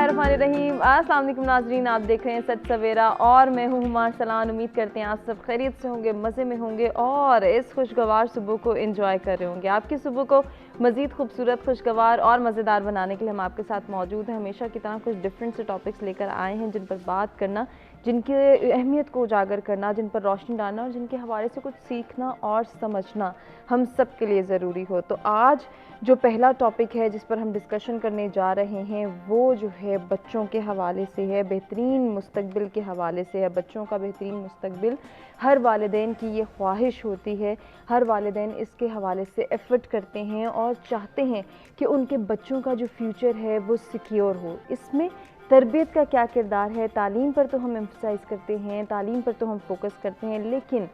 बिस्मिल्लाहिर्रहमानिर्रहीम। अस्सलाम वालेकुम नाज़रीन, आप देख रहे हैं सच सवेरा और मैं हूँ हुमा सलान। उम्मीद करते हैं आप सब खैरियत से होंगे, मज़े में होंगे और इस खुशगवार सुबह को एंजॉय कर रहे होंगे। आपकी सुबह को मज़ीद खूबसूरत, खुशगवार और मज़ेदार बनाने के लिए हम आपके साथ मौजूद हैं। हमेशा की तरह कुछ डिफरेंट से टॉपिक्स लेकर आए हैं जिन पर बात करना, जिनकी अहमियत को उजागर करना, जिन पर रोशनी डालना और जिनके हवाले से कुछ सीखना और समझना हम सब के लिए ज़रूरी हो। तो आज जो पहला टॉपिक है जिस पर हम डिस्कशन करने जा रहे हैं वो जो है बच्चों के हवाले से है, बेहतरीन मुस्तकबिल के हवाले से है। बच्चों का बेहतरीन मुस्तकबिल हर वालिदैन की ये ख्वाहिश होती है। हर वालिदैन इसके हवाले से एफ़र्ट करते हैं और चाहते हैं कि उनके बच्चों का जो फ्यूचर है वो सिक्योर हो। इसमें तरबियत का क्या किरदार है? तालीम पर तो हम एम्फसाइज़ करते हैं, तालीम पर तो हम फोकस करते हैं, लेकिन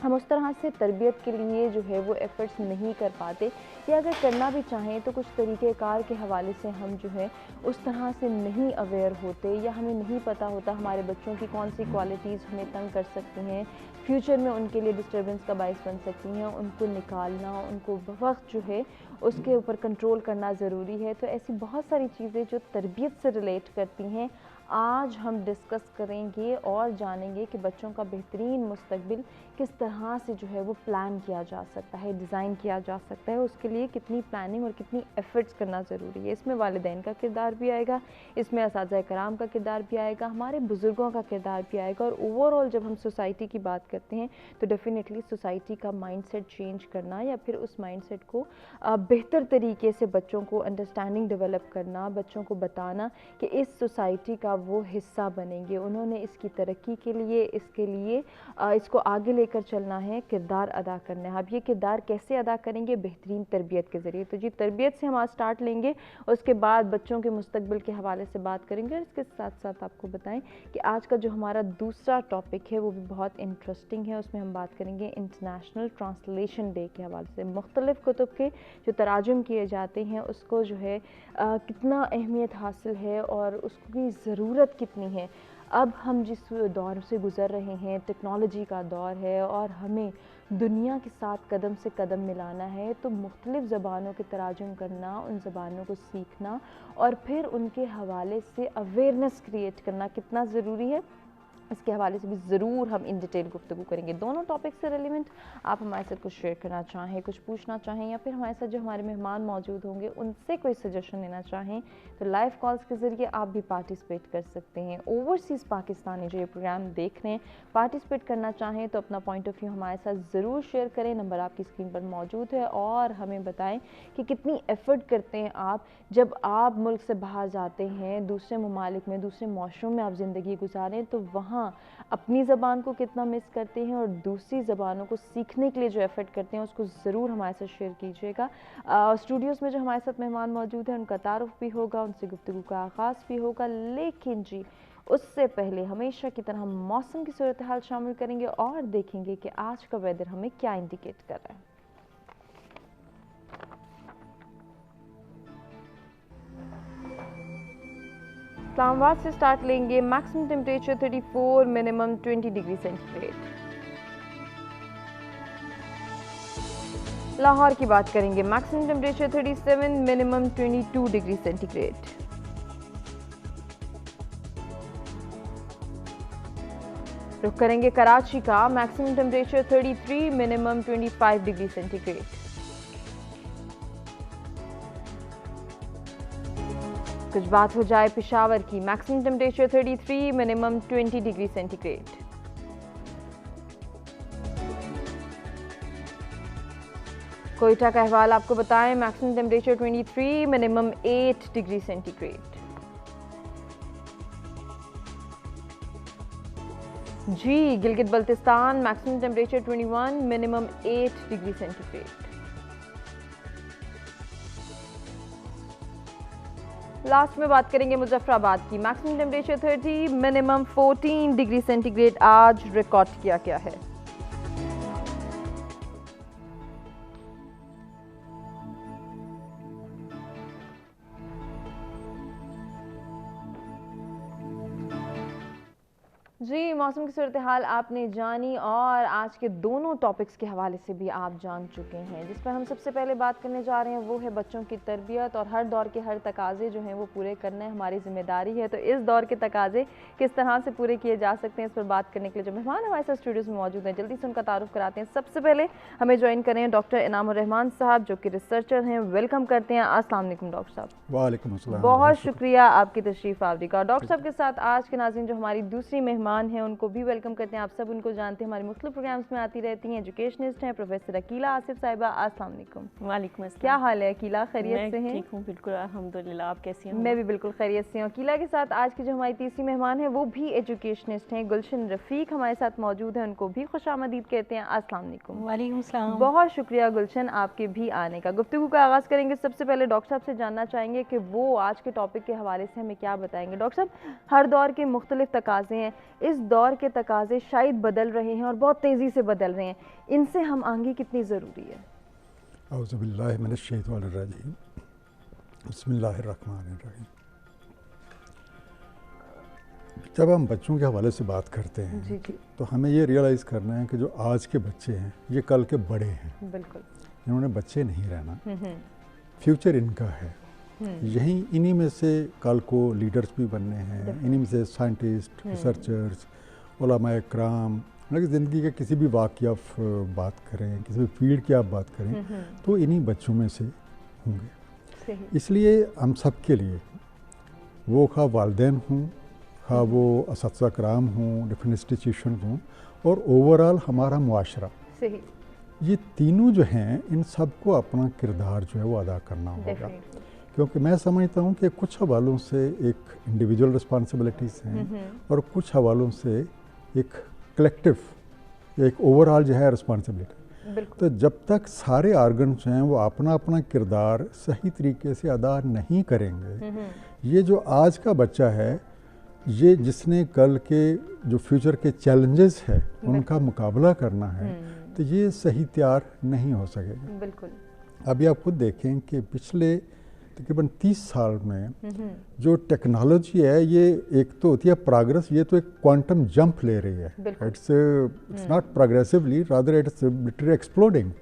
हम उस तरह से तरबियत के लिए जो है वो एफ़र्ट्स नहीं कर पाते, या अगर करना भी चाहें तो कुछ तरीक़ेकार के हवाले से हम जो है उस तरह से नहीं अवेयर होते, या हमें नहीं पता होता हमारे बच्चों की कौन सी क्वालिटीज़ हमें तंग कर सकती हैं, फ्यूचर में उनके लिए डिस्टर्बेंस का बायस बन सकती हैं। उनको निकालना, उनको वक्त जो है उसके ऊपर कंट्रोल करना ज़रूरी है। तो ऐसी बहुत सारी चीज़ें जो तरबियत से रिलेट करती हैं आज हम डिस्कस करेंगे और जानेंगे कि बच्चों का बेहतरीन मुस्तकबिल किस तरह से जो है वो प्लान किया जा सकता है, डिज़ाइन किया जा सकता है, उसके लिए कितनी प्लानिंग और कितनी एफ़र्ट्स करना ज़रूरी है। इसमें वालिदैन का किरदार भी आएगा, इसमें असातिज़ा कराम का किरदार भी आएगा, हमारे बुज़ुर्गों का किरदार भी आएगा, और ओवरऑल जब हम सोसाइटी की बात करते हैं तो डेफ़िनेटली सोसाइटी का माइंडसेट चेंज करना या फिर उस माइंडसेट को बेहतर तरीके से बच्चों को अंडरस्टैंडिंग डेवलप करना, बच्चों को बताना कि इस सोसाइटी का वो हिस्सा बनेंगे, उन्होंने इसकी तरक्की के लिए, इसके लिए इसको आगे लेकर चलना है, किरदार अदा करना है। अब ये किरदार कैसे अदा करेंगे? बेहतरीन तरबियत के ज़रिए। तो जी तरबियत से हम आज स्टार्ट लेंगे, उसके बाद बच्चों के मुस्तकबिल के हवाले से बात करेंगे, और इसके साथ साथ आपको बताएं कि आज का जो हमारा दूसरा टॉपिक है वो भी बहुत इंटरेस्टिंग है। उसमें हम बात करेंगे इंटरनेशनल ट्रांसलेशन डे के हवाले से। मुख्तलिफ़ कुतुब के जो तराजुम किए जाते हैं उसको जो है कितना अहमियत हासिल है और उसकी ज़रूरत कितनी है। अब हम जिस दौर से गुज़र रहे हैं, टेक्नोलॉजी का दौर है और हमें दुनिया के साथ कदम से कदम मिलाना है, तो मुख्तलिफ़ ज़बानों के तराजुम करना, उन ज़बानों को सीखना और फिर उनके हवाले से अवेयरनेस क्रिएट करना कितना ज़रूरी है, इसके हवाले से भी ज़रूर हम इन डिटेल गुफ्तगू करेंगे। दोनों टॉपिक से रिलेवेंट आप हमारे साथ कुछ शेयर करना चाहें, कुछ पूछना चाहें, या फिर हमारे साथ जो हमारे मेहमान मौजूद होंगे उनसे कोई सजेशन लेना चाहें, तो लाइव कॉल्स के ज़रिए आप भी पार्टिसिपेट कर सकते हैं। ओवरसीज़ पाकिस्तानी जो ये प्रोग्राम देख रहे हैं, पार्टिसिपेट करना चाहें तो अपना पॉइंट ऑफ व्यू हमारे साथ ज़रूर शेयर करें। नंबर आपकी स्क्रीन पर मौजूद है, और हमें बताएं कि कितनी एफ़र्ट करते हैं आप जब आप मुल्क से बाहर जाते हैं, दूसरे ममालिक में, दूसरे माशरों में आप ज़िंदगी गुजारें, तो वहाँ अपनी ज़बान को कितना मिस करते हैं और दूसरी ज़बानों को सीखने के लिए जो एफ़र्ट करते हैं उसको ज़रूर हमारे साथ शेयर कीजिएगा। स्टूडियोज़ में जो हमारे साथ मेहमान मौजूद हैं उनका तारुफ भी होगा, उनसे गुफ्तगू का आगाज़ भी होगा, लेकिन जी उससे पहले हमेशा की तरह हम मौसम की सूरत हाल शामिल करेंगे और देखेंगे कि आज का वेदर हमें क्या इंडिकेट कर रहा है। इस्लामाबाद से स्टार्ट लेंगे। Maximum temperature 34, minimum 20 degree centigrade. Lahore की बात करेंगे। Maximum temperature 37, minimum 22 degree centigrade. रुख करेंगे कराची का। Maximum temperature 33, minimum 25 degree centigrade. कुछ बात हो जाए पेशावर की। Maximum temperature 33, minimum 20 degree centigrade. Quetta का अहवाल आपको बताएं। Maximum temperature 23, minimum 8 degree centigrade. जी Gilgit Baltistan. Maximum temperature 21, minimum 8 degree centigrade. Last में बात करेंगे मुजफ्फराबाद की। Maximum temperature 30, minimum 14 degree centigrade आज रिकॉर्ड किया गया है। जी, मौसम की सूरत हाल आपने जानी और आज के दोनों टॉपिक्स के हवाले से भी आप जान चुके हैं। जिस पर हम सबसे पहले बात करने जा रहे हैं वो है बच्चों की तरबियत और हर दौर के हर तकाज़े जो हैं वो पूरे करना हमारी ज़िम्मेदारी है। तो इस दौर के तकाज़े किस तरह से पूरे किए जा सकते हैं, इस पर बात करने के लिए जो मेहमान हमारे साथ स्टूडियोज़ में मौजूद हैं, जल्दी से उनका तारुफ कराते हैं। सबसे पहले हमें ज्वाइन करें डॉक्टर इनामुर रहमान साहब, जो कि रिसर्चर हैं। वेलकम करते हैं। अस्सलाम वालेकुम डॉक्टर साहब। वालेकुम अस्सलाम। बहुत शुक्रिया आपकी तशरीफ़ आवरी का। डॉक्टर साहब के साथ आज के नाज़रीन जो हमारी दूसरी मेहमान हैं उनको भी वेलकम करते हैं। आप सब उनको जानते हैं, हमारे मुख्तलिफ प्रोग्राम्स में आती रहती हैं, एजुकेशनिस्ट हैं, प्रोफेसर अकीला आसिफ साहिबा। अस्सलाम वालेकुम। वालेकुम अस्सलाम। क्या हाल है अकीला, खैरियत से हैं? ठीक हूँ, बिल्कुल अल्हम्दुलिल्लाह। आप कैसी हैं? मैं भी बिल्कुल खैरियत से हूँ। अकीला के साथ आज की जो हमारी तीसरी मेहमान है वो भी एजुकेशनिस्ट हैं, गुलशन रफ़ीक हमारे साथ मौजूद हैं, उनको भी खुशामदीद कहते हैं। अस्सलाम वालेकुम। वालेकुम सलाम। बहुत शुक्रिया गुलशन आपके भी आने का। गुफ्तगू का आगाज़ करेंगे। सबसे पहले डॉक्टर साहब से जानना चाहेंगे कि वो आज के टॉपिक के हवाले से हमें क्या बताएंगे। डॉक्टर साहब, हर दौर के मुख्तलिफ तकाज़े हैं, इस दौर के तकाज़े शायद बदल रहे हैं और बहुत तेज़ी से बदल रहे हैं, इनसे हम आगे कितनी ज़रूरी है? औज़ु बिल्लाहि मिनश शैतानिर रजीम, बिस्मिल्लाहिर्रहमानिर्रहीम। जब हम बच्चों के हवाले से बात करते हैं जी जी, तो हमें ये रियलाइज़ करना है कि जो आज के बच्चे हैं ये कल के बड़े हैं। बिल्कुल। इन्होंने बच्चे नहीं रहना, फ्यूचर इनका है। यही इन्हीं में से कल को लीडर्स भी बनने हैं, इन्हीं में से साइंटिस्ट, रिसर्चर्स, उलमाए कराम, मतलब ज़िंदगी के किसी भी वाक़या आप बात करें, किसी भी फील्ड की आप बात करें तो इन्हीं बच्चों में से होंगे। इसलिए हम सब के लिए, वो खा वालिदैन हों, खा वो असातिज़ा कराम हों, डिफरेंट इंस्टीट्यूशन हों, और ओवरऑल हमारा मुआशरा, सही, ये तीनों जो हैं इन सबको अपना किरदार जो है वो अदा करना होगा। क्योंकि मैं समझता हूँ कि कुछ हवालों से एक इंडिविजुअल रिस्पॉन्सिबिलिटीज़ हैं और कुछ हवालों से एक कलेक्टिव, एक ओवरऑल जो है रिस्पॉन्सिबिलिटी। तो जब तक सारे आर्गन जो हैं वो अपना अपना किरदार सही तरीके से अदा नहीं करेंगे, ये जो आज का बच्चा है, ये जिसने कल के जो फ्यूचर के चैलेंजेस है उनका मुकाबला करना है, तो ये सही तैयार नहीं हो सकेगा। बिल्कुल। अभी आप खुद देखें कि पिछले तकरीबन 30 साल में जो टेक्नोलॉजी है, ये एक तो होती है प्रोग्रेस, ये तो एक क्वांटम जंप ले रही है। It's not progressively, rather it's literally exploding.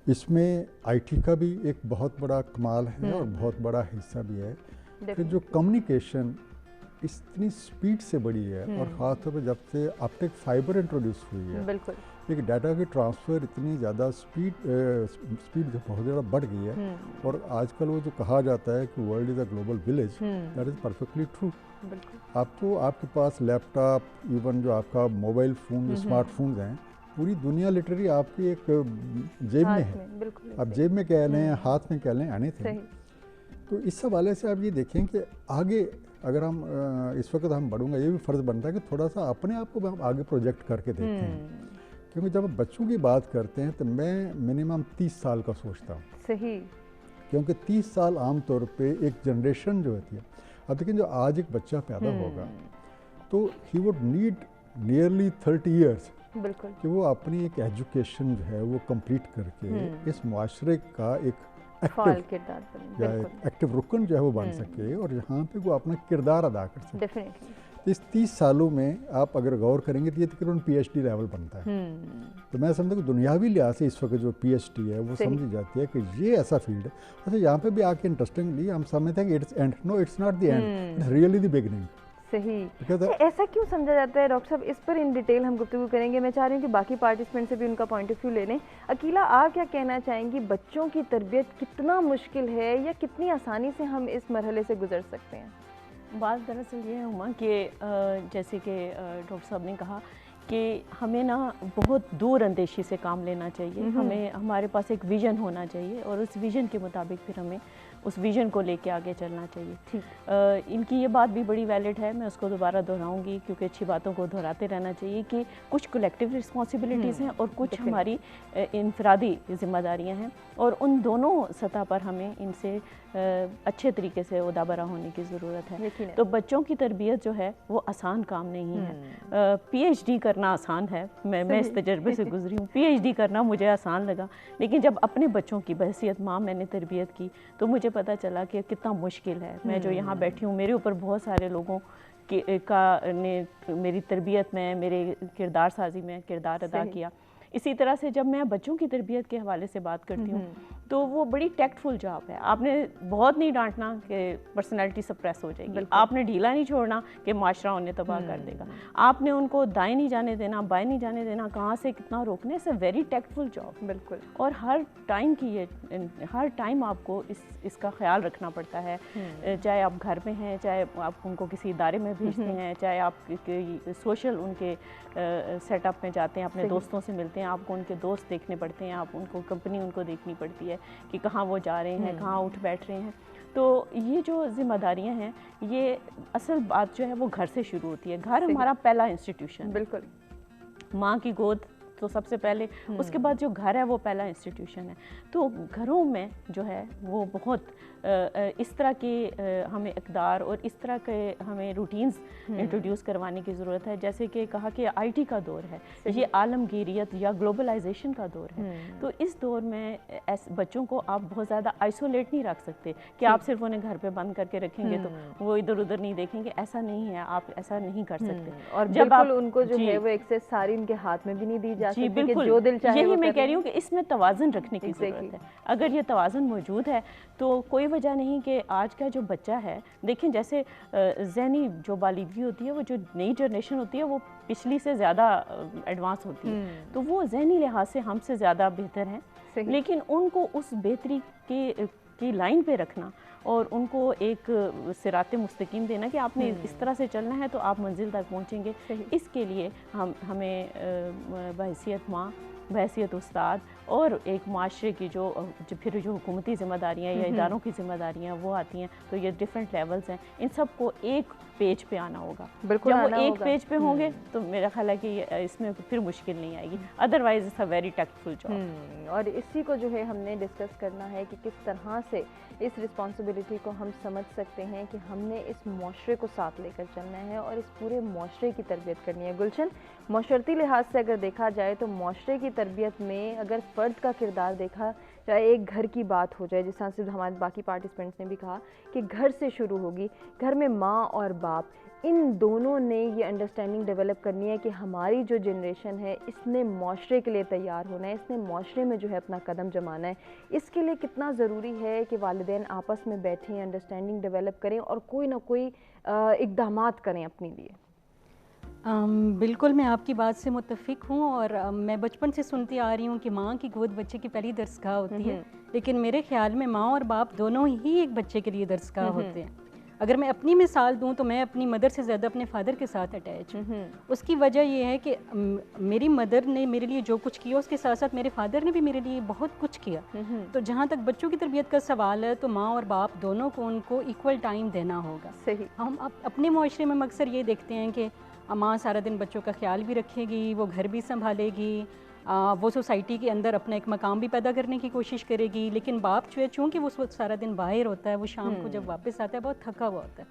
इसमें आईटी का भी एक बहुत बड़ा कमाल है और बहुत बड़ा हिस्सा भी है कि जो कम्युनिकेशन इतनी स्पीड से बढ़ी है, और ख़ासतौर पर जब से ऑप्टिक फाइबर इंट्रोड्यूस हुई है, बिल्कुल, एक डाटा की ट्रांसफ़र इतनी ज़्यादा स्पीड जो बहुत ज़्यादा बढ़ गई है। और आजकल वो जो कहा जाता है कि world is a global village, that is perfectly true. आप तो आपके पास लैपटॉप, इवन जो आपका मोबाइल फ़ोन, जो स्मार्टफोन्स हैं, पूरी दुनिया लिटरली आपकी एक जेब में है। आप जेब में कह लें, हाथ में कह लें, एनीथिंग। तो इस हवाले से आप ये देखें कि आगे अगर हम इस वक्त हम बढ़ूंगा, ये भी फ़र्ज़ बनता है कि थोड़ा सा अपने आप को हम आगे प्रोजेक्ट करके देखें। क्योंकि जब हम बच्चों की बात करते हैं तो मैं मिनिमम 30 साल का सोचता हूँ। सही। क्योंकि 30 साल आम तौर पे एक जनरेशन जो होती है, अब देखिए जो आज एक बच्चा पैदा होगा तो he would need nearly 30 years कि वो अपनी एक एजुकेशन जो है वो कंप्लीट करके इस मुआशरे का एक एक्टिव रुकन जो है वो बन सके और यहाँ पे वो अपना किरदार अदा कर सके। इस 30 सालों में आप अगर गौर करेंगे तो ये तकरीबन PhD लेवल बनता है। तो मैं समझता हूँ कि दुनियावी लिहाज से इस वक्त जो PhD है वो समझी जाती है कि ये ऐसा फील्ड है। अच्छा, यहाँ पे भी आके इंटरेस्टिंगली हम समझते हैं कि it's end, no it's not the end, it's really the beginning. सही। ऐसा क्यों समझा जाता है डॉक्टर साहब? इस पर इन डिटेल हम गुफ्तगू करेंगे। मैं चाह रही हूँ कि बाकी पार्टिसिपेंट से भी उनका पॉइंट ऑफ व्यू ले लें। अकीला, आप क्या कहना चाहेंगी, बच्चों की तरबियत कितना मुश्किल है या कितनी आसानी से हम इस मरहले से गुजर सकते हैं? बात दरअसल ये है उमा कि जैसे कि डॉक्टर साहब ने कहा कि हमें ना बहुत दूर अंदेशी से काम लेना चाहिए। हमें, हमारे पास एक विज़न होना चाहिए और उस विज़न के मुताबिक फिर हमें उस विज़न को लेके आगे चलना चाहिए। ठीक, इनकी ये बात भी बड़ी वैलिड है, मैं उसको दोबारा दोहराऊंगी क्योंकि अच्छी बातों को दोहराते रहना चाहिए कि कुछ कलेक्टिव रिस्पॉन्सिबिलिटीज़ हैं और कुछ हमारी इनफरादी जिम्मेदारियां हैं, और उन दोनों सतह पर हमें इनसे अच्छे तरीके से उदाबरा होने की ज़रूरत है। तो बच्चों की तरबियत जो है वो आसान काम नहीं है। PhD करना आसान है, मैं इस तजर्बे से गुजरी हूँ। PhD करना मुझे आसान लगा, लेकिन जब अपने बच्चों की बहसियत माँ मैंने तरबियत की तो मुझे पता चला कि कितना मुश्किल है। मैं जो यहाँ बैठी हूँ, मेरे ऊपर बहुत सारे लोगों ने मेरी तरबियत में, मेरे किरदार साजी में किरदार अदा किया। इसी तरह से जब मैं बच्चों की तरबियत के हवाले से बात करती हूँ तो वो बड़ी टैक्टफुल जॉब है। आपने बहुत नहीं डांटना कि पर्सनैलिटी सप्रेस हो जाएगी, आपने ढीला नहीं छोड़ना कि माशरा उन्हें तबाह कर देगा, आपने उनको दाएं नहीं जाने देना, बाएं नहीं जाने देना, कहाँ से कितना रोकना। It's a very tactful job. बिल्कुल। और हर टाइम आपको इसका ख्याल रखना पड़ता है, चाहे आप घर में हैं, चाहे आप उनको किसी इदारे में भेजते हैं, चाहे आप सोशल उनके सेटअप में जाते हैं, अपने दोस्तों से मिलते हैं, आपको उनके दोस्त देखने पड़ते हैं, आप उनको कंपनी उनको देखनी पड़ती है कि कहाँ वो जा रहे हैं, कहाँ उठ बैठ रहे हैं। तो ये जो जिम्मेदारियां हैं, ये असल बात जो है वो घर से शुरू होती है। घर हमारा पहला इंस्टीट्यूशन। बिल्कुल। माँ की गोद तो सबसे पहले, उसके बाद जो घर है वो पहला इंस्टीट्यूशन है। तो घरों में जो है वो बहुत इस तरह के हमें इक़दार और इस तरह के हमें रूटीन्स इंट्रोड्यूस करवाने की ज़रूरत है। जैसे कि कहा कि आईटी का दौर है, ये आलमगीरियत या ग्लोबलाइजेशन का दौर है। तो इस दौर में बच्चों को आप बहुत ज़्यादा आइसोलेट नहीं रख सकते कि आप सिर्फ उन्हें घर पे बंद करके रखेंगे तो वो इधर उधर नहीं देखेंगे। ऐसा नहीं है, आप ऐसा नहीं कर सकते। और जब आप उनको जो है वो एक्सेस सारी उनके हाथ में भी नहीं दी जा सकती कि जो दिल चाहे। यही मैं कह रही हूँ कि इसमें तवाज़ुन रखने की ज़रूरत है। अगर ये तवाज़ुन मौजूद है तो कोई वजह नहीं कि आज का जो बच्चा है, देखें जैसे ज़हनी जो बालिगी होती है, वो जो नई जनरेशन होती है वो पिछली से ज़्यादा एडवांस होती है, तो वो ज़हनी लिहाज से हमसे ज़्यादा बेहतर हैं, लेकिन उनको उस बेहतरी की लाइन पे रखना और उनको एक सिराते मुस्तकीम देना कि आपने इस तरह से चलना है तो आप मंजिल तक पहुँचेंगे। इसके लिए हमें बहैसियत माँ, बहैसियत उस्ताद और एक माशरे की जो फिर जो हुकूमती ज़िम्मेदारियाँ या इदारों की ज़िम्मेदारियाँ वो आती हैं, तो ये डिफरेंट लेवल्स हैं। इन सब को एक पेज पे आना होगा। बिल्कुल, जब वो एक पेज पे होंगे तो मेरा ख्याल है कि इसमें फिर मुश्किल नहीं आएगी। Otherwise it's a very tactful job. और इसी को जो है हमने डिस्कस करना है कि किस तरह से इस रिस्पॉन्सिबिलिटी को हम समझ सकते हैं कि हमने इस माशरे को साथ लेकर चलना है और इस पूरे माशरे की तरबियत करनी है। गुलशन, माशरती लिहाज से अगर देखा जाए तो माशरे की तरबियत में अगर फ़र्द का किरदार देखा चाहे एक घर की बात हो जाए, जिस तरह से हमारे बाकी पार्टिसिपेंट्स ने भी कहा कि घर से शुरू होगी, घर में माँ और बाप इन दोनों ने ये अंडरस्टैंडिंग डेवलप करनी है कि हमारी जो जनरेशन है इसने माशरे के लिए तैयार होना है, इसने माशरे में जो है अपना कदम जमाना है। इसके लिए कितना ज़रूरी है कि वालिदैन आपस में बैठें, अंडरस्टैंडिंग डेवलप करें और कोई ना कोई इक़दामात करें अपने लिए। बिल्कुल, मैं आपकी बात से मुत्तफ़िक हूँ और मैं बचपन से सुनती आ रही हूँ कि माँ की गोद बच्चे की पहली दरसगाह होती है, लेकिन मेरे ख़्याल में माँ और बाप दोनों ही एक बच्चे के लिए दरसगाह होते हैं। अगर मैं अपनी मिसाल दूँ तो मैं अपनी मदर से ज़्यादा अपने फ़ादर के साथ अटैच हूँ। उसकी वजह ये है कि मेरी मदर ने मेरे लिए जो कुछ किया उसके साथ साथ मेरे फ़ादर ने भी मेरे लिए बहुत कुछ किया। तो जहाँ तक बच्चों की तरबियत का सवाल है तो माँ और बाप दोनों को उनको इक्वल टाइम देना होगा। सही। हम अपने माशरे में अक्सर ये देखते हैं कि माँ सारा दिन बच्चों का ख्याल भी रखेगी, वो घर भी संभालेगी, वो सोसाइटी के अंदर अपना एक मकाम भी पैदा करने की कोशिश करेगी, लेकिन बाप जो है चूँकि वो सारा दिन बाहर होता है, वो शाम को जब वापस आता है बहुत थका हुआ होता है।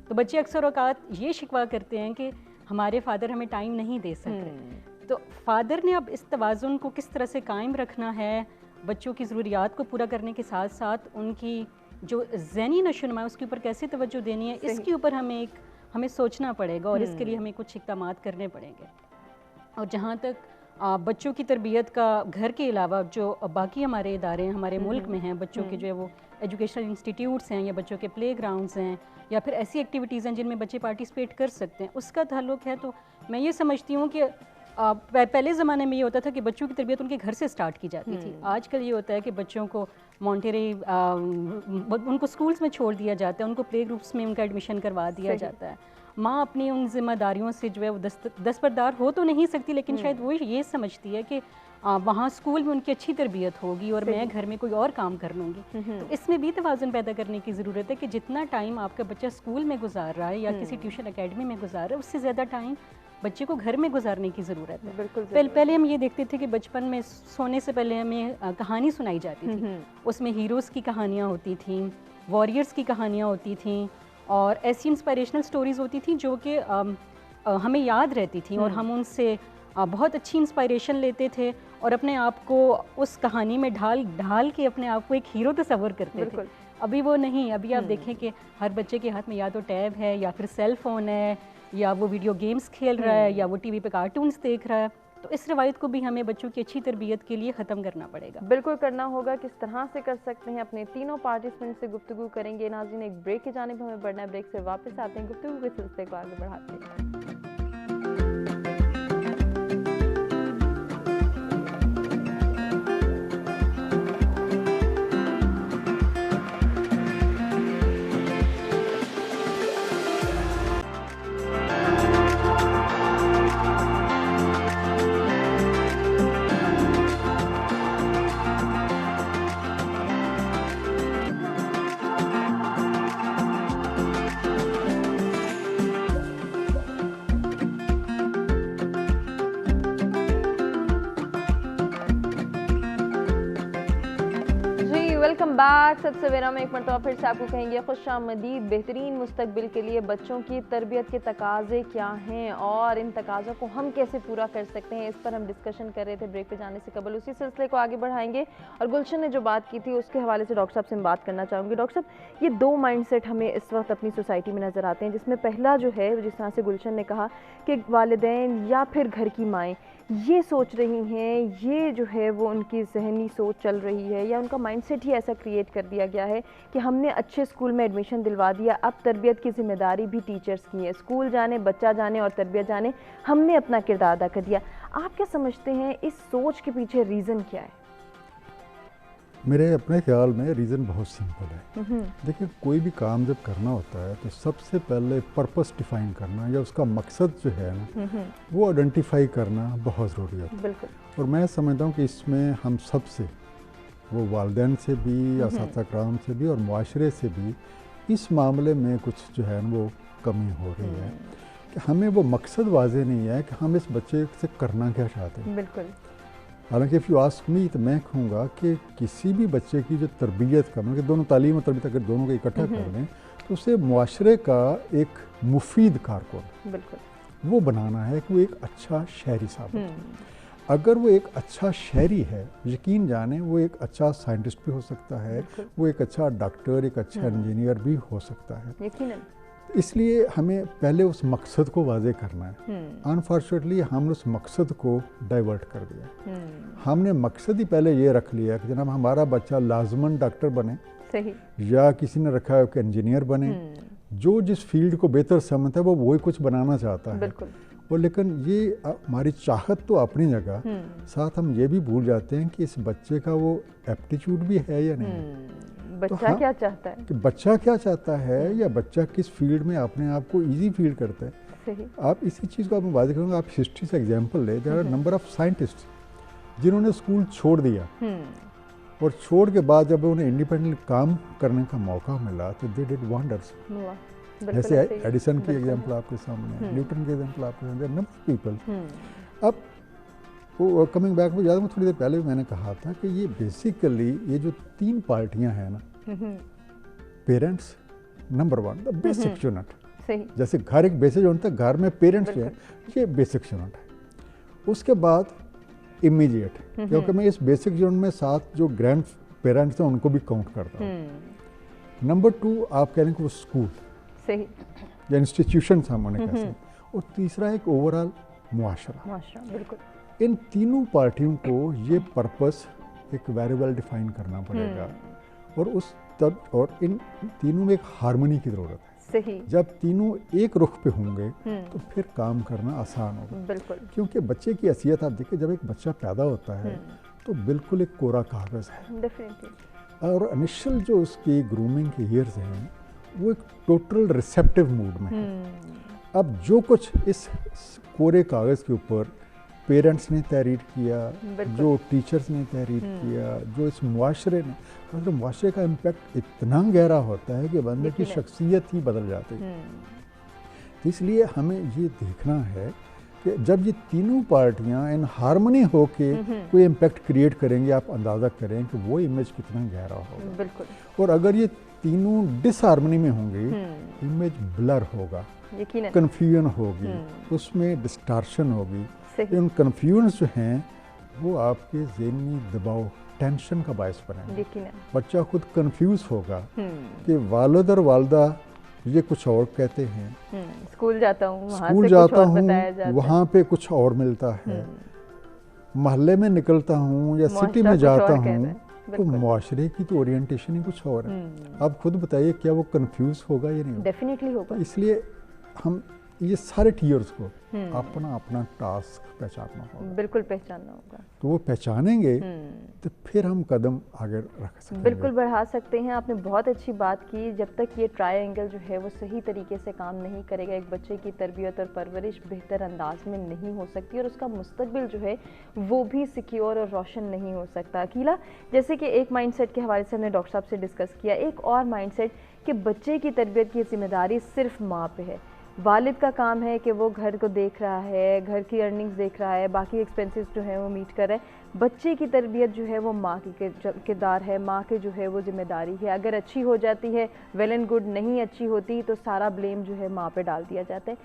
तो बच्चे अक्सर औकात ये शिकवा करते हैं कि हमारे फ़ादर हमें टाइम नहीं दे सक रहे। तो फ़ादर ने अब इस तवाज़ुन को किस तरह से कायम रखना है, बच्चों की ज़रूरियात को पूरा करने के साथ साथ उनकी जो ज़हनी नशोनुमा है उसके ऊपर कैसे तवज्जो देनी है, इसके ऊपर हमें सोचना पड़ेगा और इसके लिए हमें कुछ इक़दामात करने पड़ेंगे। और जहाँ तक बच्चों की तरबियत का घर के अलावा जो बाकी हमारे इदारे हैं हमारे मुल्क में हैं, बच्चों के जो है वो एजुकेशनल इंस्टीट्यूट्स हैं या बच्चों के प्ले ग्राउंड्स हैं या फिर ऐसी एक्टिविटीज़ हैं जिनमें बच्चे पार्टिसिपेट कर सकते हैं, उसका ताल्लुक़ है। तो मैं ये समझती हूँ कि पहले ज़माने में ये होता था कि बच्चों की तरबियत उनके घर से स्टार्ट की जाती थी। आजकल ये होता है कि बच्चों को मॉन्टेरी उनको स्कूल्स में छोड़ दिया जाता है, उनको प्ले ग्रुप्स में उनका एडमिशन करवा दिया जाता है। माँ अपनी उन जिम्मेदारियों से जो है वो दस्तबरदार हो तो नहीं सकती, लेकिन शायद वो ये समझती है कि वहाँ स्कूल में उनकी अच्छी तरबियत होगी और मैं घर में कोई और काम कर लूँगी। तो इसमें भी तवाज़ुन पैदा करने की ज़रूरत है कि जितना टाइम आपका बच्चा स्कूल में गुजार रहा है या किसी ट्यूशन अकेडमी में गुजार रहा है, उससे ज़्यादा टाइम बच्चे को घर में गुजारने की ज़रूरत है। बिल्कुल। पहले हम ये देखते थे कि बचपन में सोने से पहले हमें कहानी सुनाई जाती थी, उसमें हीरोज़ की कहानियाँ होती थी, वॉरियर्स की कहानियाँ होती थी और ऐसी इंस्पायरेशनल स्टोरीज़ होती थी जो कि हमें याद रहती थी और हम उनसे बहुत अच्छी इंस्पायरेशन लेते थे और अपने आप को उस कहानी में ढाल के अपने आप को एक हीरो तस्वर करते थे। अभी वो नहीं, अभी आप देखें कि हर बच्चे के हाथ में या तो टैब है या फिर सेल फ़ोन है, या वो वीडियो गेम्स खेल रहा है, या वो टीवी पे कार्टून्स देख रहा है। तो इस रवायत को भी हमें बच्चों की अच्छी तरबियत के लिए ख़त्म करना पड़ेगा। बिल्कुल करना होगा। किस तरह से कर सकते हैं, अपने तीनों पार्टिसिपेंट से गुफ्तगू करेंगे। नाज़रीन, एक ब्रेक की जानिब हमें बढ़ना है, ब्रेक से वापस आते हैं, गुफ्तगू के सिलसिले को आगे बढ़ाते हैं। Welcome back. सत सवेरा में एक मरतबा फिर से आपको कहेंगे खुशामदीद। बेहतरीन मुस्तकबिल के लिए बच्चों की तरबियत के तकाज़े क्या हैं और इन तकाज़ों को हम कैसे पूरा कर सकते हैं, इस पर हम डिस्कशन कर रहे थे ब्रेक पे जाने से कबल। उसी सिलसिले को आगे बढ़ाएंगे और गुलशन ने जो बात की थी उसके हवाले से डॉक्टर साहब से मैं बात करना चाहूँगी। डॉक्टर साहब, ये दो माइंडसेट हमें इस वक्त अपनी सोसाइटी में नज़र आते हैं, जिसमें पहला जो है, जिस तरह से गुलशन ने कहा कि वालिदैन या फिर घर की माएँ ये सोच रही हैं, ये जो है वो उनकी जहनी सोच चल रही है, या उनका माइंडसेट ही ऐसा क्रिएट कर दिया गया है कि हमने अच्छे स्कूल में एडमिशन दिलवा दिया, अब तरबियत की ज़िम्मेदारी भी टीचर्स की है। स्कूल जाने, बच्चा जाने और तरबियत जाने, हमने अपना किरदार अदा कर दिया। आप क्या समझते हैं इस सोच के पीछे रीज़न क्या है? मेरे अपने ख्याल में रीज़न बहुत सिंपल है। देखिए, कोई भी काम जब करना होता है तो सबसे पहले पर्पस डिफाइन करना या उसका मकसद जो है ना वो आइडेंटिफाई करना बहुत ज़रूरी है। बिल्कुल। और मैं समझता हूँ कि इसमें हम सब से, वो वालिदैन से भी, असातिज़ा कराम से भी और मुआशरे से भी इस मामले में कुछ जो है वो कमी हो रही है कि हमें वो मकसद वाज़ेह नहीं है कि हम इस बच्चे से करना क्या चाहते हैं। बिल्कुल। हालांकि इफ़ यू आस्क मी तो मैं कहूँगा कि किसी भी बच्चे की जो तरबियत का, मतलब कि दोनों तालीम और तरबियत अगर दोनों को इकट्ठा कर लें तो उसे मुआशरे का एक मुफीद कारकुन बिल्कुल वो बनाना है कि वो एक अच्छा शहरी साबित हो। अगर वो एक अच्छा शहरी है, यकीन जाने वो एक अच्छा साइंटिस्ट भी हो सकता है, वो एक अच्छा डॉक्टर, एक अच्छा इंजीनियर भी हो सकता है। यकीनन। इसलिए हमें पहले उस मकसद को वाज़े करना है। अनफॉर्चुनेटली हमने उस मकसद को डाइवर्ट कर दिया। हमने मकसद ही पहले ये रख लिया कि जनाब हमारा बच्चा लाजमन डॉक्टर बने, सही, या किसी ने रखा है कि इंजीनियर बने। जो जिस फील्ड को बेहतर समझता है वो वही कुछ बनाना चाहता है। बिल्कुल। और लेकिन ये हमारी चाहत तो अपनी जगह, साथ हम ये भी भूल जाते हैं कि इस बच्चे का वो एप्टीट्यूड भी है या नहीं। बच्चा तो क्या चाहता है, कि बच्चा क्या चाहता है या बच्चा किस फील्ड में अपने आप को इजी फील करता है। सही। आप इसी चीज़ को आप वाज़ेह करूँगा। आप हिस्ट्री से एग्जांपल ले, there are number of scientist जिन्होंने स्कूल छोड़ दिया और छोड़ के बाद जब उन्हें इंडिपेंडेंट काम करने का मौका मिला तो दे डिड वंडर्स। जैसे एडिसन की एग्जांपल आपके सामने है, न्यूटन की एग्जांपल आपके सामने, नंबर ऑफ पीपल। अब वो कमिंग बैक में, ज़्यादा थोड़ी देर पहले भी मैंने कहा था कि ये बेसिकली ये जो तीन पार्टियां हैं ना, parents number one, the basic unit. सही। जैसे घर एक बेसिक यूनिट है, घर में पेरेंट्स जो है ये बेसिक यूनिट है। उसके बाद इमीडिएट, क्योंकि मैं इस बेसिक यूनिट में साथ जो ग्रैंड पेरेंट्स हैं उनको भी काउंट करता हूँ। नंबर टू आप कह रहे हैं कि वो स्कूल, सही, या इंस्टीट्यूशन हम उन्हें कहते हैं। और तीसरा एक ओवरऑल मुआशरा। बिल्कुल। इन तीनों पार्टियों को ये पर्पस एक वेरी वेल डिफाइन करना पड़ेगा और उस तब और इन तीनों में एक हार्मनी की ज़रूरत है। सही। जब तीनों एक रुख पे होंगे तो फिर काम करना आसान होगा। बिल्कुल। क्योंकि बच्चे की हैसियत आप देखिए, जब एक बच्चा पैदा होता है तो बिल्कुल एक कोरा कागज़ है। डेफिनेटली। और इनिशियल जो उसकी ग्रूमिंग के ईयर्स हैं वो एक टोटल रिसेप्टिव मूड में है। अब जो कुछ इस कोरे कागज़ के ऊपर पेरेंट्स ने तहरीर किया, जो टीचर्स ने तहरीर किया, जो इस मुआशरे ने, तो मुआशरे का इम्पैक्ट इतना गहरा होता है कि बंदे की शख्सियत ही बदल जाती है। इसलिए हमें ये देखना है कि जब ये तीनों पार्टियां इन हार्मनी होके कोई इम्पैक्ट क्रिएट करेंगे, आप अंदाज़ा करें कि वो इमेज कितना गहरा होगा। बिल्कुल। और अगर ये तीनों डिसहार्मनी में होंगे, इमेज ब्लर होगा, कन्फ्यूजन होगी, उसमें डिस्टार्शन होगी। उन कन्फ्यूजन जो हैं वो आपके ज़हनी दबाव टेंशन का बायस बनेंगे। यकीनन। बच्चा खुद कंफ्यूज होगा कि वालिद और वालदा ये कुछ और कहते हैं, स्कूल जाता हूँ वहाँ स्कूल से कुछ जाता और बताया हूँ जाता है। वहाँ पे कुछ और मिलता है, मोहल्ले में निकलता हूँ या सिटी में जाता हूँ तो मुआशरे की तो ओरिएंटेशन ही कुछ और है। आप खुद बताइए क्या वो कंफ्यूज होगा या नहीं? डेफिनेटली होगा। इसलिए हम ये सारे टीयर्स को अपना अपना टास्क पहचानना होगा। बिल्कुल पहचानना होगा। तो वो पहचानेंगे तो फिर हम कदम आगे रख सकते हैं, बिल्कुल बढ़ा सकते हैं। आपने बहुत अच्छी बात की। जब तक ये ट्रायंगल जो है वो सही तरीके से काम नहीं करेगा, एक बच्चे की तरबियत और परवरिश बेहतर अंदाज में नहीं हो सकती और उसका मुस्तकबिल जो है वो भी सिक्योर और रोशन नहीं हो सकता। अकीला, जैसे कि एक माइंडसेट के हवाले से हमने डॉक्टर साहब से डिस्कस किया, एक और माइंडसेट कि बच्चे की तरबियत की जिम्मेदारी सिर्फ माँ पे है। वालिद का काम है कि वो घर को देख रहा है, घर की अर्निंग्स देख रहा है, बाकी एक्सपेंसेस जो है वो मीट कर रहा है। बच्चे की तरबियत जो है वो माँ की किरदार है, माँ के जो है वो जिम्मेदारी है। अगर अच्छी हो जाती है वेल एंड गुड, नहीं अच्छी होती तो सारा ब्लेम जो है माँ पे डाल दिया जाता है।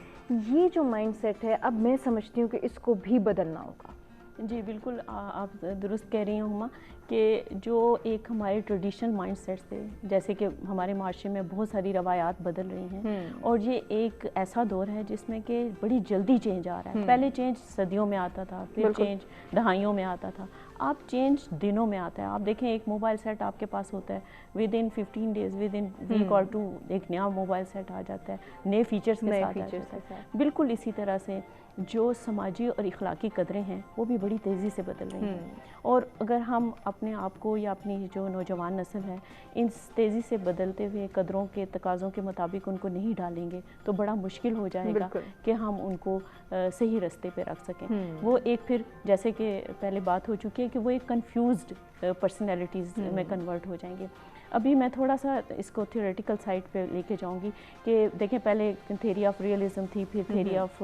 ये जो माइंडसेट है अब मैं समझती हूँ कि इसको भी बदलना होगा। जी बिल्कुल, आप दुरुस्त कह रही हैं हुमा कि जो एक हमारे ट्रेडिशनल माइंडसेट थे, जैसे कि हमारे माशरे में बहुत सारी रवायात बदल रही हैं और ये एक ऐसा दौर है जिसमें कि बड़ी जल्दी चेंज आ रहा है। पहले चेंज सदियों में आता था, फिर चेंज दहाइयों में आता था, अब चेंज दिनों में आता है। आप देखें एक मोबाइल सेट आपके पास होता है, within 15 days, within week और 2 एक नया मोबाइल सेट आ जाता है, नए फीचर्स के साथ आ जाता है। बिल्कुल इसी तरह से जो समाजी और इखलाकी कदरें हैं वो भी बड़ी तेज़ी से बदल रही हैं और अगर हम अपने आप को या अपनी जो नौजवान नस्ल है इन तेज़ी से बदलते हुए कदरों के तकाज़ों के मुताबिक उनको नहीं डालेंगे तो बड़ा मुश्किल हो जाएगा कि हम उनको सही रास्ते पे रख सकें। वो एक फिर जैसे कि पहले बात हो चुकी है कि वो एक कंफ्यूज्ड पर्सनैलिटीज़ में कन्वर्ट हो जाएंगे। अभी मैं थोड़ा सा इसको थियोरेटिकल साइड पे लेके जाऊंगी कि देखें पहले थ्योरी ऑफ रियलिज्म थी, फिर थ्योरी ऑफ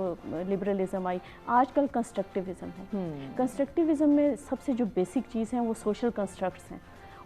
लिबरलिज्म आई, आजकल कंस्ट्रक्टिविज्म है। कंस्ट्रक्टिविज्म में सबसे जो बेसिक चीज़ हैं वो सोशल कंस्ट्रक्ट्स हैं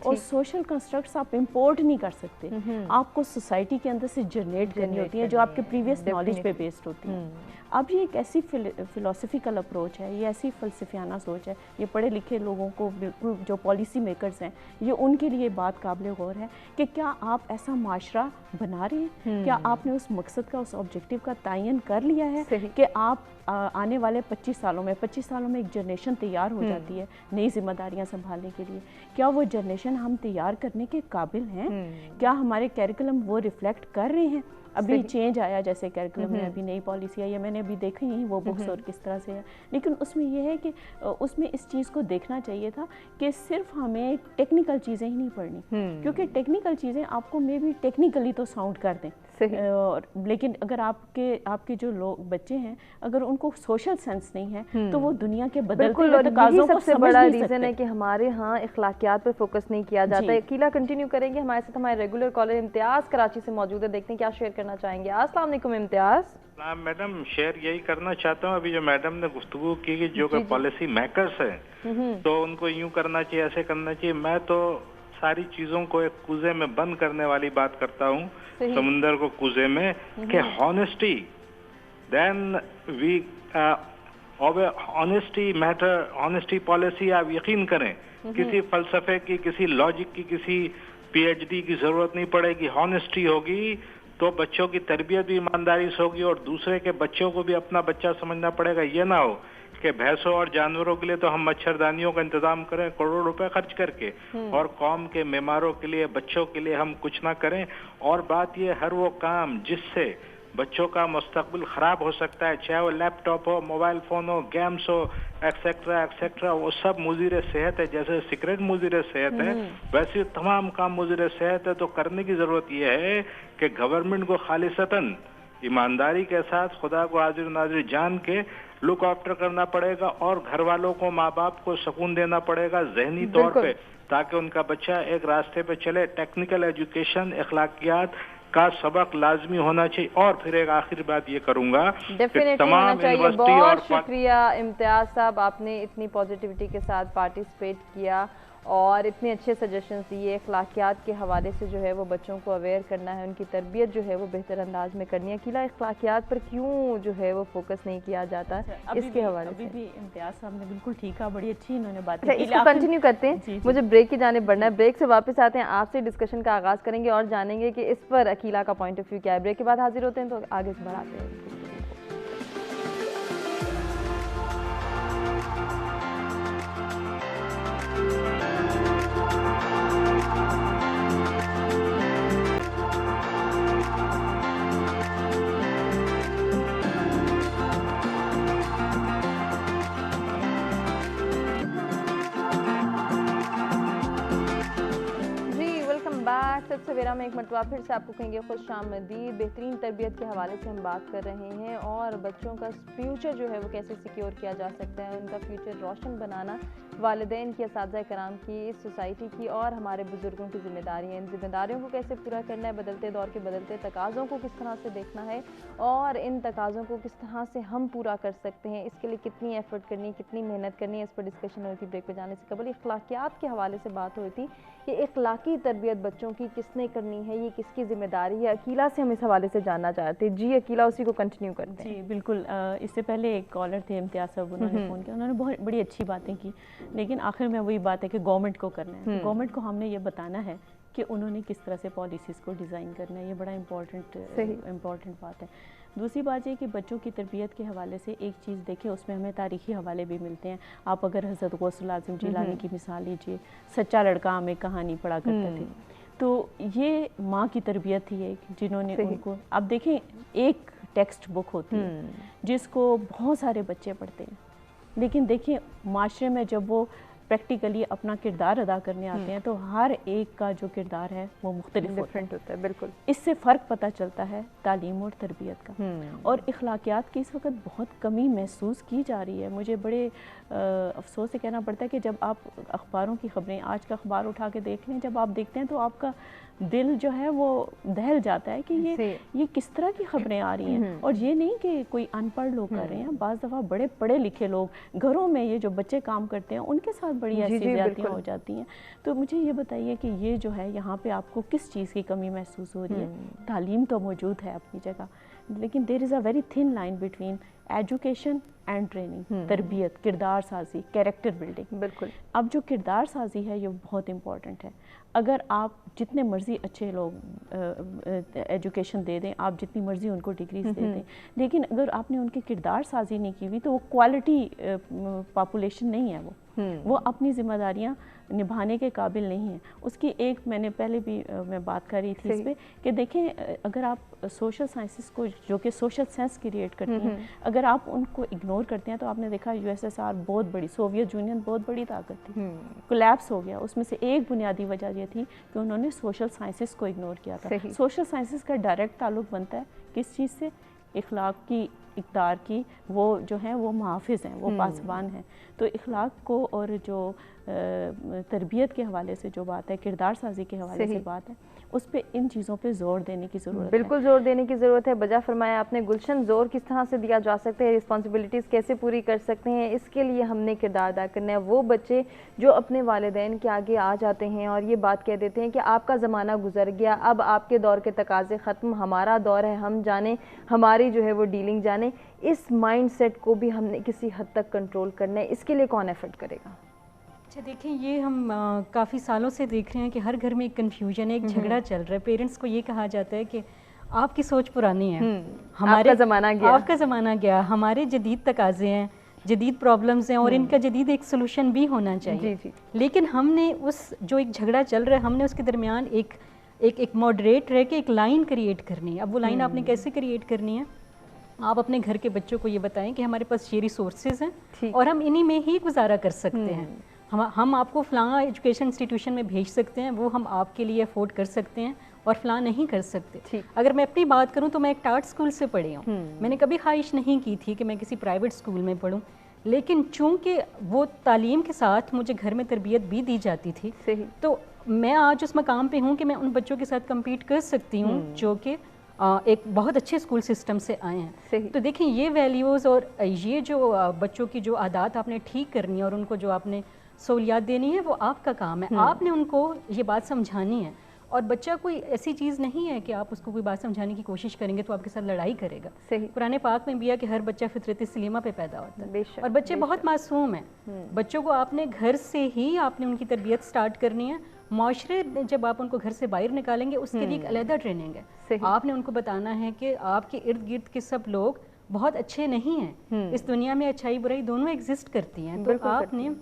और सोशल कंस्ट्रक्ट्स आप इंपोर्ट नहीं कर सकते, आपको सोसाइटी के अंदर से जनरेट करनी होती है जो आपके प्रीवियस नॉलेज पे बेस्ड होती है। अब ये एक ऐसी फिलोसफिकल अप्रोच है, ये ऐसी फ़लसफियाना सोच है, ये पढ़े लिखे लोगों को बिल्कुल जो पॉलिसी मेकर्स हैं ये उनके लिए बात काबिल गौर है कि क्या आप ऐसा माशरा बना रहे हैं, क्या आपने उस मकसद का उस ऑब्जेक्टिव का तयन कर लिया है कि आप आने वाले 25 सालों में एक जनरेशन तैयार हो जाती है नई जिम्मेदारियां संभालने के लिए, क्या वो जनरेशन हम तैयार करने के काबिल हैं? क्या हमारे कैरिकुलम वो रिफ्लेक्ट कर रहे हैं? अभी चेंज आया जैसे कैरिकुलम में अभी नई पॉलिसी आई है, मैंने अभी देखी नहीं वो बुक्स और किस तरह से है, लेकिन उसमें यह है कि उसमें इस चीज़ को देखना चाहिए था कि सिर्फ हमें टेक्निकल चीज़ें ही नहीं पढ़नी, क्योंकि टेक्निकल चीज़ें आपको मे भी टेक्निकली तो साउंड कर दें लेकिन अगर आपके जो लोग बच्चे हैं अगर उनको सोशल सेंस नहीं है तो वो दुनिया के बदलते हुए तकाज़ों को सबसे बड़ा रीज़न है कि हमारे यहाँ इखलाकियात पर फोकस नहीं किया जाता है। अकीला कंटिन्यू करेंगे, हमारे साथ हमारे रेगुलर कॉलर इम्तियाज़ कराची से मौजूद है, देखते हैं क्या शेयर करना चाहेंगे। अस्सलाम वालेकुम इम्तियाज़। मैडम शेयर यही करना चाहता हूँ, अभी जो मैडम ने गुफ्तगू की कि जो पॉलिसी मेकर्स हैं तो उनको यूँ करना चाहिए, ऐसे करना चाहिए, मैं तो सारी चीजों को एक कुजे में बंद करने वाली बात करता हूँ, समुंदर को कुजे में, कि honesty then we honesty matter, honesty policy आप यकीन करें किसी फलसफे की, किसी लॉजिक की, किसी पीएचडी की जरूरत नहीं पड़ेगी। हॉनेस्टी होगी तो बच्चों की तरबियत भी ईमानदारी से होगी और दूसरे के बच्चों को भी अपना बच्चा समझना पड़ेगा। ये ना हो कि भैंसों और जानवरों के लिए तो हम मच्छरदानियों का इंतजाम करें करोड़ों रुपए खर्च करके और कौम के बीमारों के लिए, बच्चों के लिए हम कुछ ना करें। और बात ये, हर वो काम जिससे बच्चों का मुस्तकबिल खराब हो सकता है, चाहे वो लैपटॉप हो, मोबाइल फोन हो, गेम्स हो, एक्सेट्रा एक्सेट्रा, वो सब मुज़ीर सेहत है। जैसे सिगरेट मुज़ीर सेहत है वैसे तमाम काम मुज़ीर सेहत है। तो करने की जरूरत यह है कि गवर्नमेंट को खालिसतन ईमानदारी के साथ खुदा को हाजिर नाजिर जान के लुक आफ्टर करना पड़ेगा और घर वालों को, माँ बाप को सुकून देना पड़ेगा जहनी तौर पे, ताकि उनका बच्चा एक रास्ते पे चले। टेक्निकल एजुकेशन, अखलाकियात का सबक लाजमी होना चाहिए। और फिर एक आखिरी बात ये करूंगा कि तमाम यूनिवर्सिटी और शुक्रिया इम्तियाज साहब, आपने इतनी पॉजिटिविटी के साथ पार्टिसिपेट किया और इतने अच्छे सजेशंस दिए, अखलाकियात के हवाले से जो है वो बच्चों को अवेयर करना है, उनकी तरबियत जो है वो बेहतर अंदाज में करनी है। अकीला, अखलाकियात पर क्यों जो है वो फोकस नहीं किया जाता इसके हवाले से? अभी भी इम्तियाज़ साहब ने बिल्कुल ठीक कहा, बड़ी अच्छी इन्होंने बातें की। इसको कंटिन्यू करते हैं, मुझे ब्रेक की जाने बढ़ना है। ब्रेक से वापस आते हैं, आपसे डिस्कशन का आगाज़ करेंगे और जानेंगे कि इस पर अकीला का पॉइंट ऑफ व्यू क्या है। ब्रेक के बाद हाजिर होते हैं, तो आगे से बढ़ाते हैं। सवेरा में एक मरतबा फिर से आपको कहेंगे खुश आमदीद। बेहतरीन तरबियत के हवाले से हम बात कर रहे हैं और बच्चों का फ्यूचर जो है वो कैसे सिक्योर किया जा सकता है, उनका फ्यूचर रोशन बनाना वालिदैन की, असातिज़ा कराम की, इस सोसाइटी की और हमारे बुज़ुर्गों की जिम्मेदारी है। इन जिम्मेदारियों को कैसे पूरा करना है, बदलते दौर के बदलते तकाज़ों को किस तरह से देखना है और इन तकाज़ों को किस तरह से हम पूरा कर सकते हैं, इसके लिए कितनी एफर्ट करनी है, कितनी मेहनत करनी है, इस पर डिस्कशन हुई थी। ब्रेक पे जाने से कबल अखलाकियात के हवाले से बात हुई थी कि अखलाकी तरबियत बच्चों की किसने करनी है, ये किसकी जिम्मेदारी है। अकीला से हम इस हवाले से जानना चाहते हैं। जी अकीला, उसी को कंटिन्यू करते हैं। जी बिल्कुल। इससे पहले एक कॉलर थे इम्तियाज़ साहब, उन्होंने फ़ोन किया, उन्होंने बहुत बड़ी अच्छी बातें की, लेकिन आखिर में वही बात है कि गवर्नमेंट को करना है। गवर्नमेंट को हमने ये बताना है कि उन्होंने किस तरह से पॉलिसीज़ को डिज़ाइन करना है, ये बड़ा इम्पॉर्टेंट बात है। दूसरी बात ये कि बच्चों की तरबियत के हवाले से एक चीज़ देखें, उसमें हमें तारीख़ी हवाले भी मिलते हैं। आप अगर हज़रत गौसुल आज़म जिलानी की मिसाल लीजिए, सच्चा लड़का हमें कहानी पढ़ा करते थे, तो ये माँ की तरबियत थी एक, जिन्होंने उनको, आप देखें एक टेक्स्ट बुक होती है जिसको बहुत सारे बच्चे पढ़ते हैं, लेकिन देखिए माशरे में जब वो प्रैक्टिकली अपना किरदार अदा करने आते हैं तो हर एक का जो किरदार है वो मुख्तलिफ डिफरेंट होता है। बिल्कुल, इससे फ़र्क पता चलता है तालीम और तरबियत का। और अखलाकियात की इस वक्त बहुत कमी महसूस की जा रही है। मुझे बड़े अफसोस से कहना पड़ता है कि जब आप अखबारों की खबरें, आज का अखबार उठा के देख लें, जब आप देखते हैं तो आपका दिल जो है वो दहल जाता है कि ये किस तरह की खबरें आ रही हैं। और ये नहीं कि कोई अनपढ़ लोग कर रहे हैं, बाज़ दफ़ा बड़े पढ़े लिखे लोग घरों में, ये जो बच्चे काम करते हैं उनके साथ बड़ी ऐसी ज़्यादतियाँ हो जाती हैं। तो मुझे ये बताइए कि ये जो है यहाँ पे आपको किस चीज़ की कमी महसूस हो रही है? तालीम तो मौजूद है अपनी जगह, लेकिन there is a very thin line between education and training, तरबियत, किरदार साजी, कैरेक्टर बिल्डिंग। बिल्कुल, अब जो किरदार साजी है ये बहुत इम्पॉर्टेंट है। अगर आप जितने मर्ज़ी अच्छे लोग एजुकेशन दे दें, आप जितनी मर्ज़ी उनको डिग्रीज दे दें, लेकिन अगर आपने उनकी किरदार साजी नहीं की हुई तो वो क्वालिटी पॉपुलेशन नहीं है, वो अपनी जिम्मेदारियां निभाने के काबिल नहीं है। उसकी एक मैंने पहले भी मैं बात कर रही थी इस पर कि देखें, अगर आप सोशल साइंसेस को, जो कि सोशल सेंस क्रिएट करती हैं, अगर आप उनको इग्नोर करते हैं तो आपने देखा यूएसएसआर बहुत बड़ी, सोवियत यूनियन बहुत बड़ी ताकत थी, कोलैप्स हो गया। उसमें से एक बुनियादी वजह ये थी कि उन्होंने सोशल साइंसेस को इग्नोर किया था। सोशल साइंसेस का डायरेक्ट ताल्लुक बनता है किस चीज़ से? इखलाक की, इक़्तिदार की, वो जो हैं वो मुहाफ़िज़ हैं, वो पासबान हैं। तो इखलाक को और जो तरबियत के हवाले से जो बात है, किरदार साजी के हवाले से बात है, उस पे इन चीज़ों पे ज़ोर देने की ज़रूरत है। बिल्कुल ज़ोर देने की ज़रूरत है। बजा फरमाया आपने गुलशन, ज़ोर किस तरह से दिया जा सकता है, रिस्पॉन्सिबिलिटीज़ कैसे पूरी कर सकते हैं, इसके लिए हमने किरदार अदा करना है। वो बच्चे जो अपने वालिदैन के आगे आ जाते हैं और ये बात कह देते हैं कि आपका ज़माना गुजर गया, अब आपके दौर के तकाज़े ख़त्म, हमारा दौर है, हम जाने, हमारी जो है वो डीलिंग जाने, इस माइंड सेट को भी हमने किसी हद तक कंट्रोल करना है। इसके लिए कौन एफर्ट करेगा? अच्छा देखें, ये हम काफ़ी सालों से देख रहे हैं कि हर घर में एक कन्फ्यूजन है, एक झगड़ा चल रहा है। पेरेंट्स को ये कहा जाता है कि आपकी सोच पुरानी है, हमारे ज़माना गया, आपका ज़माना गया, हमारे जदीद तकाज़े हैं, जदीद प्रॉब्लम्स हैं और इनका जदीद एक सोल्यूशन भी होना चाहिए। जी। लेकिन हमने उस जो एक झगड़ा चल रहा है, हमने उसके दरमियान एक मॉडरेट रह के एक लाइन क्रिएट करनी है। अब वो लाइन आपने कैसे क्रिएट करनी है? आप अपने घर के बच्चों को ये बताएं कि हमारे पास ये रिसोर्सेज हैं और हम इन्हीं में ही गुजारा कर सकते हैं। हम आपको फ़लाँ एजुकेशन इंस्टीट्यूशन में भेज सकते हैं, वो हम आपके लिए अफोर्ड कर सकते हैं, और फ़लाँ नहीं कर सकते। अगर मैं अपनी बात करूं तो मैं एक टाट स्कूल से पढ़ी हूँ। मैंने कभी ख्वाहिश नहीं की थी कि मैं किसी प्राइवेट स्कूल में पढ़ूं, लेकिन चूँकि वो तालीम के साथ मुझे घर में तरबियत भी दी जाती थी, तो मैं आज उस मकाम पे हूँ कि मैं उन बच्चों के साथ कम्पीट कर सकती हूँ जो कि एक बहुत अच्छे स्कूल सिस्टम से आए हैं। तो देखिए, ये वैल्यूज़ और ये जो बच्चों की जो आदत आपने ठीक करनी है और उनको जो आपने सहूलियात देनी है वो आपका काम है, आपने उनको ये बात समझानी है। और बच्चा कोई ऐसी चीज़ नहीं है कि आप उसको कोई बात समझाने की कोशिश करेंगे तो आपके साथ लड़ाई करेगा। सही। कुरान पाक में भी है कि हर बच्चा फितरत सलीमा पे पैदा होता है, बेशक, और बच्चे बहुत मासूम हैं। बच्चों को आपने घर से ही आपने उनकी तरबियत स्टार्ट करनी है। माशरे जब आप उनको घर से बाहर निकालेंगे उसके लिए एक अलहदा ट्रेनिंग है। आपने उनको बताना है कि आपके इर्द गिर्द के सब लोग बहुत अच्छे नहीं हैं, इस दुनिया में अच्छाई बुराई दोनों एग्जिस्ट करती हैं। तो आपने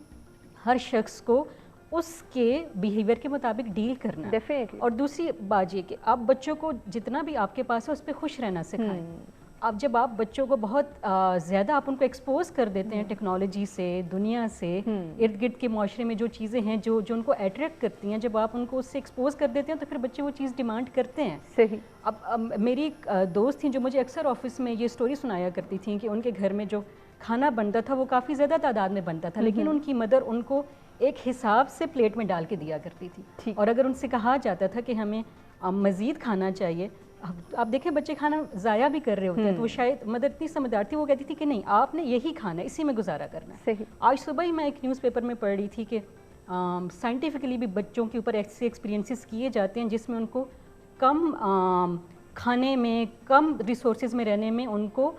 हर शख्स को उसके बिहेवियर के मुताबिक डील करना है। और दूसरी बात ये कि आप बच्चों को जितना भी आपके पास है उस पर खुश रहना सिखाएं। अब जब आप बच्चों को बहुत ज़्यादा आप उनको एक्सपोज कर देते हैं टेक्नोलॉजी से, दुनिया से, इर्द गिर्द के माशरे में जो चीज़ें हैं जो उनको अट्रैक्ट करती हैं, जब आप उनको उससे एक्सपोज कर देते हैं तो फिर बच्चे वो चीज़ डिमांड करते हैं। सही। अब मेरी एक दोस्त थी जो मुझे अक्सर ऑफिस में ये स्टोरी सुनाया करती थी कि उनके घर में जो खाना बनता था वो काफ़ी ज़्यादा तादाद में बनता था, लेकिन उनकी मदर उनको एक हिसाब से प्लेट में डाल के दिया करती थी। और अगर उनसे कहा जाता था कि हमें मज़ीद खाना चाहिए, आप देखें बच्चे खाना ज़ाया भी कर रहे होते हैं, तो वो शायद मदर इतनी समझदार थी, वो कहती थी कि नहीं आपने यही खाना है, इसी में गुजारा करना है। सही। आज सुबह ही मैं एक न्यूज़पेपर में पढ़ रही थी कि साइंटिफिकली भी बच्चों के ऊपर ऐसे एक्सपीरियंसेस किए जाते हैं जिसमें उनको कम खाने में, कम रिसोर्सेज में रहने में उनको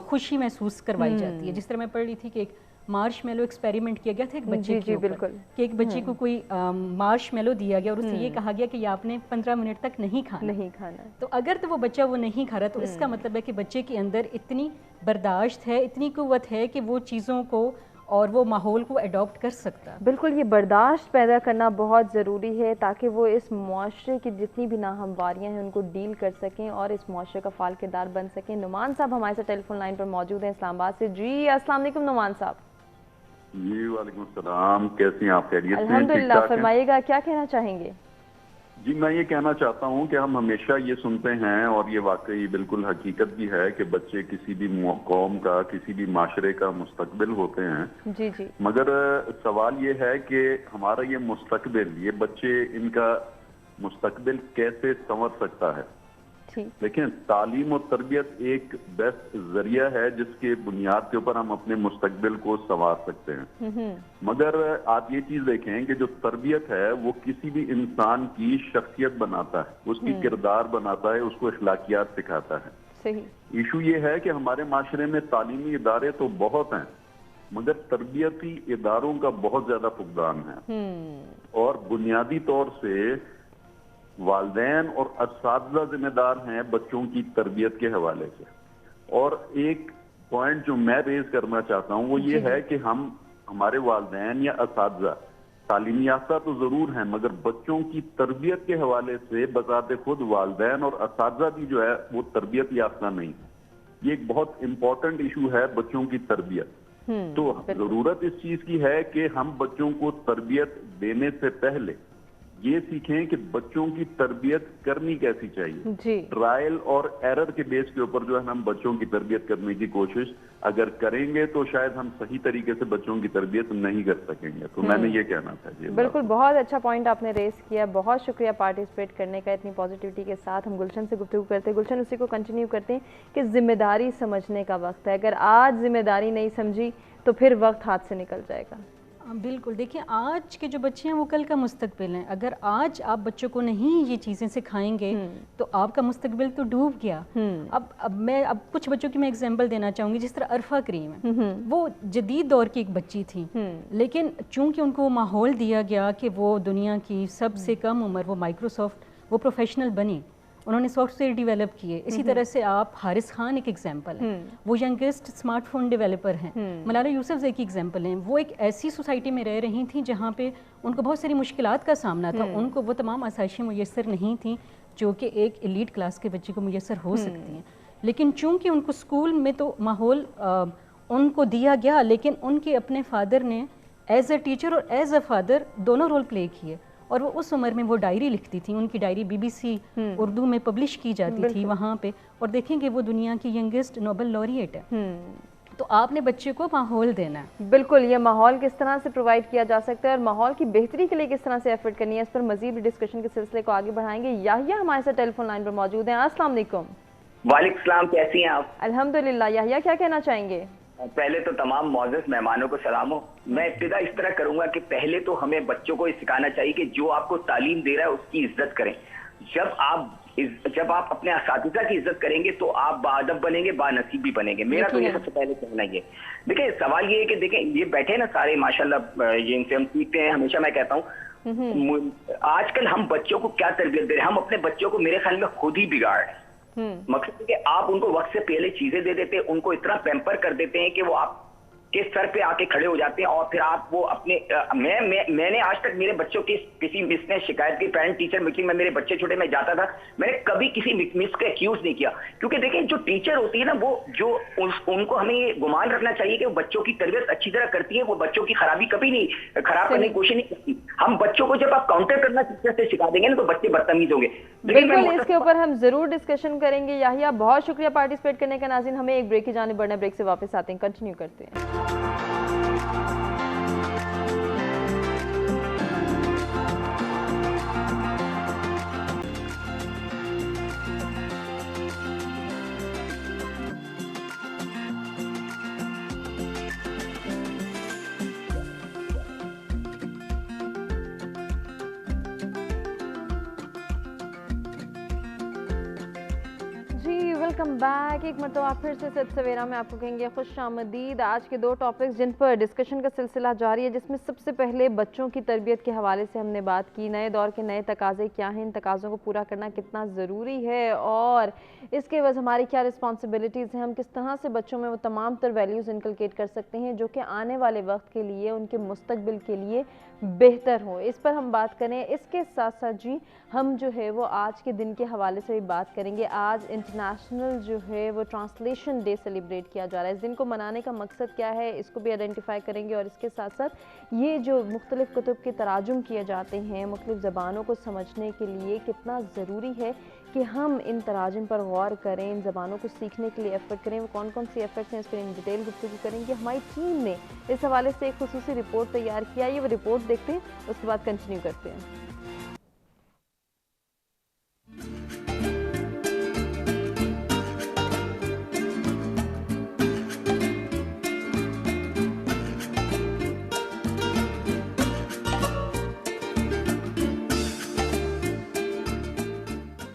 खुशी महसूस करवाई जाती है। जिस तरह मैं पढ़ रही थी कि एक मार्शमेलो एक्सपेरिमेंट किया गया था एक बच्चे के ऊपर, कि एक बच्चे को कोई मार्शमेलो दिया गया और उससे ये कहा गया कि ये आपने 15 मिनट तक नहीं खाना। तो अगर तो वो बच्चा वो नहीं खा रहा तो इसका मतलब है कि बच्चे के अंदर इतनी बर्दाश्त है, इतनी कुव्वत है कि वो चीज़ों को और वो माहौल को अडॉप्ट कर सकता है। बिल्कुल, ये बर्दाश्त पैदा करना बहुत ज़रूरी है ताकि वो इस मुआशरे की जितनी भी नाहमवारियाँ हैं उनको डील कर सकें और इस मुआशरे का फाल किरदार बन सकें। नुमान साहब हमारे साथ टेलीफोन लाइन पर मौजूद हैं इस्लामाबाद से। जी अस्सलाम वालेकुम नुमान साहब। जी वालेकुम सलाम, कैसी हैं आप? खैरियत से? अल्हम्दुलिल्लाह, फरमाइएगा क्या कहना चाहेंगे? जी मैं ये कहना चाहता हूँ कि हम हमेशा ये सुनते हैं और ये वाकई बिल्कुल हकीकत भी है कि बच्चे किसी भी कौम का, किसी भी माशरे का मुस्तकबिल होते हैं। जी जी। मगर सवाल ये है कि हमारा ये मुस्तकबिल, ये बच्चे, इनका मुस्तकबिल कैसे संवर सकता है? लेकिन तालीम और तरबियत एक बेस्ट जरिया है जिसके बुनियाद के ऊपर हम अपने मुस्तकबिल को संवार सकते हैं। मगर आप ये चीज देखें कि जो तरबियत है वो किसी भी इंसान की शख्सियत बनाता है, उसकी किरदार बनाता है, उसको अखलाकियात सिखाता है। सही। इशू ये है कि हमारे माशरे में तालीमी इदारे तो बहुत हैं मगर तरबियती इदारों का बहुत ज्यादा फुकदान है। और बुनियादी तौर से वालिदैन और असातिज़ा जिम्मेदार हैं बच्चों की तरबियत के हवाले से। और एक पॉइंट जो मैं रेज करना चाहता हूँ वो ये है कि हमारे वालिदैन या असातिज़ा तालीमी याफ्ता तो जरूर हैं मगर बच्चों की तरबियत के हवाले से बजाते खुद वालिदैन और असातिज़ा भी जो है वो तरबियत याफ्ता नहीं है। ये एक बहुत इंपॉर्टेंट इशू है बच्चों की तरबियत। तो जरूरत इस चीज की है कि हम बच्चों को तरबियत देने से पहले ये सीखें कि बच्चों की तरबियत करनी कैसी चाहिए। ट्रायल और एरर के बेस के ऊपर जो है हम बच्चों की तरबियत करने की कोशिश अगर करेंगे तो शायद हम सही तरीके से बच्चों की तरबियत नहीं कर सकेंगे। तो मैंने ये कहना था जी। बिल्कुल, बहुत अच्छा पॉइंट आपने रेस किया, बहुत शुक्रिया पार्टिसिपेट करने का इतनी पॉजिटिविटी के साथ। हम गुलशन से गुफ्तगू करते हैं, गुलशन उसी को कंटिन्यू करते हैं कि जिम्मेदारी समझने का वक्त है। अगर आज जिम्मेदारी नहीं समझी तो फिर वक्त हाथ से निकल जाएगा। बिल्कुल, देखिए आज के जो बच्चे हैं वो कल का मुस्तकबिल हैं। अगर आज आप बच्चों को नहीं ये चीज़ें सिखाएंगे तो आपका मुस्तकबिल तो डूब गया। अब मैं कुछ बच्चों की मैं एग्जांपल देना चाहूँगी। जिस तरह अरफा करीम है, वो जदीद दौर की एक बच्ची थी, लेकिन चूंकि उनको वो माहौल दिया गया कि वो दुनिया की सबसे कम उम्र वो माइक्रोसॉफ्ट वो प्रोफेशनल बनी, उन्होंने सॉफ्टवेयर डेवलप किए। इसी तरह से आप हारिस खान एक एग्जांपल है, वो यंगेस्ट स्मार्टफोन डेवलपर हैं। मलाला यूसुफ एक एग्जांपल हैं, वो एक ऐसी सोसाइटी में रह रही थी जहाँ पे उनको बहुत सारी मुश्किलात का सामना था। उनको वो तमाम आसाइशें मुयस्सर नहीं थी जो कि एक एलीट क्लास के बच्चे को मुयस्सर हो सकती हैं। लेकिन चूँकि उनको स्कूल में तो माहौल उनको दिया गया, लेकिन उनके अपने फादर ने एज अ टीचर और एज अ फादर दोनों रोल प्ले किए। और वो उस उम्र में वो डायरी लिखती थी, उनकी डायरी BBC उर्दू में पब्लिश की जाती थी वहाँ पे। और देखेंगे वो दुनिया की यंगेस्ट नोबेल लॉरिएट है। तो आपने बच्चे को माहौल देना है। बिल्कुल, ये माहौल किस तरह से प्रोवाइड किया जा सकता है और माहौल की बेहतरी के लिए किस तरह से एफर्ट करनी है, इस पर मजीद डिस्कशन के सिलसिले को आगे बढ़ाएंगे। याहिया हमारे साथ टेलीफोन लाइन पर मौजूद हैं। अस्सलाम वालेकुम। वालेकुम सलाम, कैसी हैं आप? अल्हम्दुलिल्लाह। याहिया क्या कहना चाहेंगे? पहले तो तमाम मौजूद मेहमानों को सलाम हो। मैं इब्तिदा इस तरह करूंगा कि पहले तो हमें बच्चों को सिखाना चाहिए कि जो आपको तालीम दे रहा है उसकी इज्जत करें। जब आप अपने असातिज़ा की इज्जत करेंगे तो आप बाअदब बनेंगे, बानसीब भी बनेंगे। मेरा तो ये सबसे पहले कहना ही है। देखिए सवाल ये है कि देखें ये बैठे ना सारे माशाल्लाह, ये इनसे हम सीखते हैं। हमेशा मैं कहता हूँ आजकल हम बच्चों को क्या तरबियत दे रहे हैं, हम अपने बच्चों को मेरे ख्याल में खुद ही बिगाड़ रहे हैं। मकसद है कि आप उनको वक्त से पहले चीजें दे देते हैं, उनको इतना पैम्पर कर देते हैं कि वो आप के सर पे आके खड़े हो जाते हैं और फिर आप वो अपने मैंने आज तक मेरे बच्चों की किसी मिस ने शिकायत की, पेरेंट टीचर मीटिंग में मेरे बच्चे छोटे में जाता था, मैंने कभी किसी मिस को एक्यूज नहीं किया। क्योंकि देखें जो टीचर होती है ना वो जो उनको हमें ये गुमान रखना चाहिए कि वो बच्चों की तरबियत अच्छी तरह करती है, वो बच्चों की खराबी कभी नहीं खराब करने की कोशिश नहीं करती। हम बच्चों को जब आप काउंटर करना से सिखा देंगे ना तो बच्चे बदतमीज होंगे। बिल्कुल, इसके ऊपर हम जरूर डिस्कशन करेंगे। याहिया बहुत शुक्रिया पार्टिसिपेट करने का। नाज़रीन हमें एक ब्रेक की जाने बढ़ना, ब्रेक से वापस आते हैं, कंटिन्यू करते हैं। Welcome back. एक मरतबा फिर से सच सवेरा में आपको कहेंगे खुश आमदीद। आज के 2 टॉपिक्स जिन पर डिस्कशन का सिलसिला जारी है, जिसमें सबसे पहले बच्चों की तरबियत के हवाले से हमने बात की। नए दौर के नए तकाज़े क्या हैं, इन तकाज़ों को पूरा करना कितना ज़रूरी है और इसके वजह हमारी क्या रिस्पॉन्सिबिलिटीज़ हैं, हम किस तरह से बच्चों में वो तमाम तर वैल्यूज़ इनकलकेट कर सकते हैं जो कि आने वाले वक्त के लिए, उनके मुस्तकबिल के लिए बेहतर हो। इस पर हम बात करें। इसके साथ साथ जी हम जो है वो आज के दिन के हवाले से भी बात करेंगे। आज इंटरनेशनल जो है वो ट्रांसलेशन डे सेलिब्रेट किया जा रहा है। इस दिन को मनाने का मकसद क्या है, इसको भी आइडेंटिफाई करेंगे और इसके साथ साथ ये जो मुख्तलिफ कुतुब के तराजुम किए जाते हैं, मुख्तलिफ ज़बानों को समझने के लिए कितना ज़रूरी है कि हम इन तराजुम पर गौर करें, इन ज़बानों को सीखने के लिए एफ़र्ट करें। वो कौन कौन सी एफ़र्ट्स हैं इस पर इन डिटेल गुफ्तगू करेंगे। हमारी टीम ने इस हवाले से एक खुसूसी रिपोर्ट तैयार किया, ये वो रिपोर्ट देखते हैं, उसके बाद कंटिन्यू करते हैं।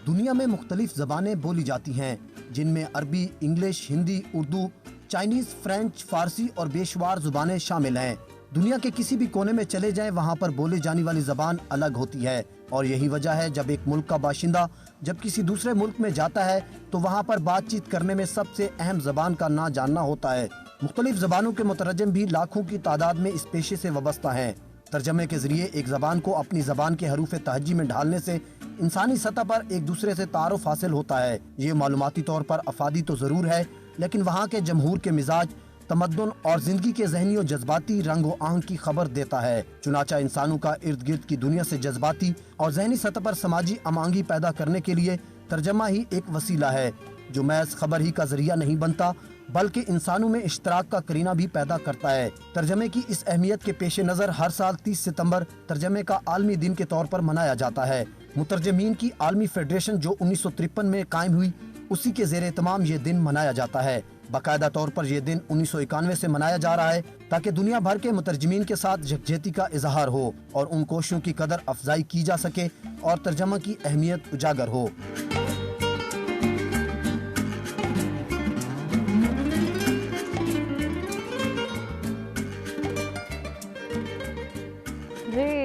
दुनिया में मुख्तलिफ ज़बानें बोली जाती हैं, जिनमें Arabi, English, Hindi, Urdu, Chinese, French, Farsi और बेशुमार ज़ुबानें शामिल हैं। दुनिया के किसी भी कोने में चले जाएं, वहाँ पर बोले जाने वाली ज़बान अलग होती है और यही वजह है जब एक मुल्क का बाशिंदा जब किसी दूसरे मुल्क में जाता है तो वहाँ पर बातचीत करने में सबसे अहम ज़बान का ना जानना होता है। मुख्तलिफ ज़बानों के मुतरजम भी लाखों की तादाद में इस पेशे से वाबस्ता हैं। तर्जमे के जरिए एक ज़बान को अपनी ज़बान के हरूफ तहजी में ढालने से इंसानी सतह पर एक दूसरे से तारुफ हासिल होता है। ये मालूमाती तौर पर अफादी तो ज़रूर है, लेकिन वहाँ के जमहूर के मिजाज, तमद्दुन और जिंदगी के ज़हनी और जज्बाती रंगो आहंग की खबर देता है। चुनाचा इंसानों का इर्द गिर्द की दुनिया से जज्बाती और ज़हनी सतह पर समाजी अमांगी पैदा करने के लिए तर्जमा ही एक वसीला है, जो महज खबर ही का जरिया नहीं बनता बल्कि इंसानों में इश्तराक का करीना भी पैदा करता है। तर्जमे की इस अहमियत के पेश नज़र हर साल 30 सितंबर तर्जमे का आलमी दिन के तौर पर मनाया जाता है। मुतरजमीन की आलमी फेडरेशन जो 1953 में कायम हुई, उसी के ज़ेर तमाम ये दिन मनाया जाता है। बाकायदा तौर पर यह दिन 1991 से मनाया जा रहा है ताकि दुनिया भर के मुतरजमीन के साथ यकजहती का इजहार हो और उन कोशिशों की कदर अफजाई की जा सके और तर्जमा की अहमियत उजागर हो।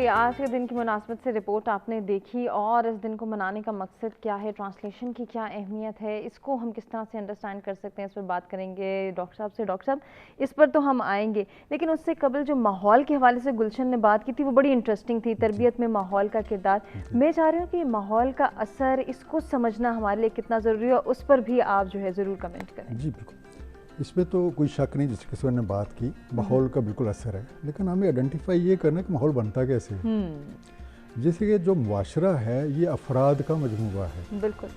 आज के दिन की मुनासबत से रिपोर्ट आपने देखी और इस दिन को मनाने का मकसद क्या है, ट्रांसलेशन की क्या अहमियत है, इसको हम किस तरह से अंडरस्टैंड कर सकते हैं, इस पर बात करेंगे डॉक्टर साहब से। डॉक्टर साहब, इस पर तो हम आएंगे, लेकिन उससे कबल जो माहौल के हवाले से गुलशन ने बात की थी वो बड़ी इंटरेस्टिंग थी, तरबियत में माहौल का किरदार। मैं चाह रही हूँ कि माहौल का असर, इसको समझना हमारे लिए कितना ज़रूरी है, उस पर भी आप जो है ज़रूर कमेंट करें। जी बिल्कुल, इसमें तो कोई शक नहीं, जिस किसी ने बात की माहौल का बिल्कुल असर है, लेकिन हमें आइडेंटिफाई ये करना है कि माहौल बनता कैसे है। जैसे कि जो मुआशरा है ये अफराद का मजमूआ है, बिल्कुल,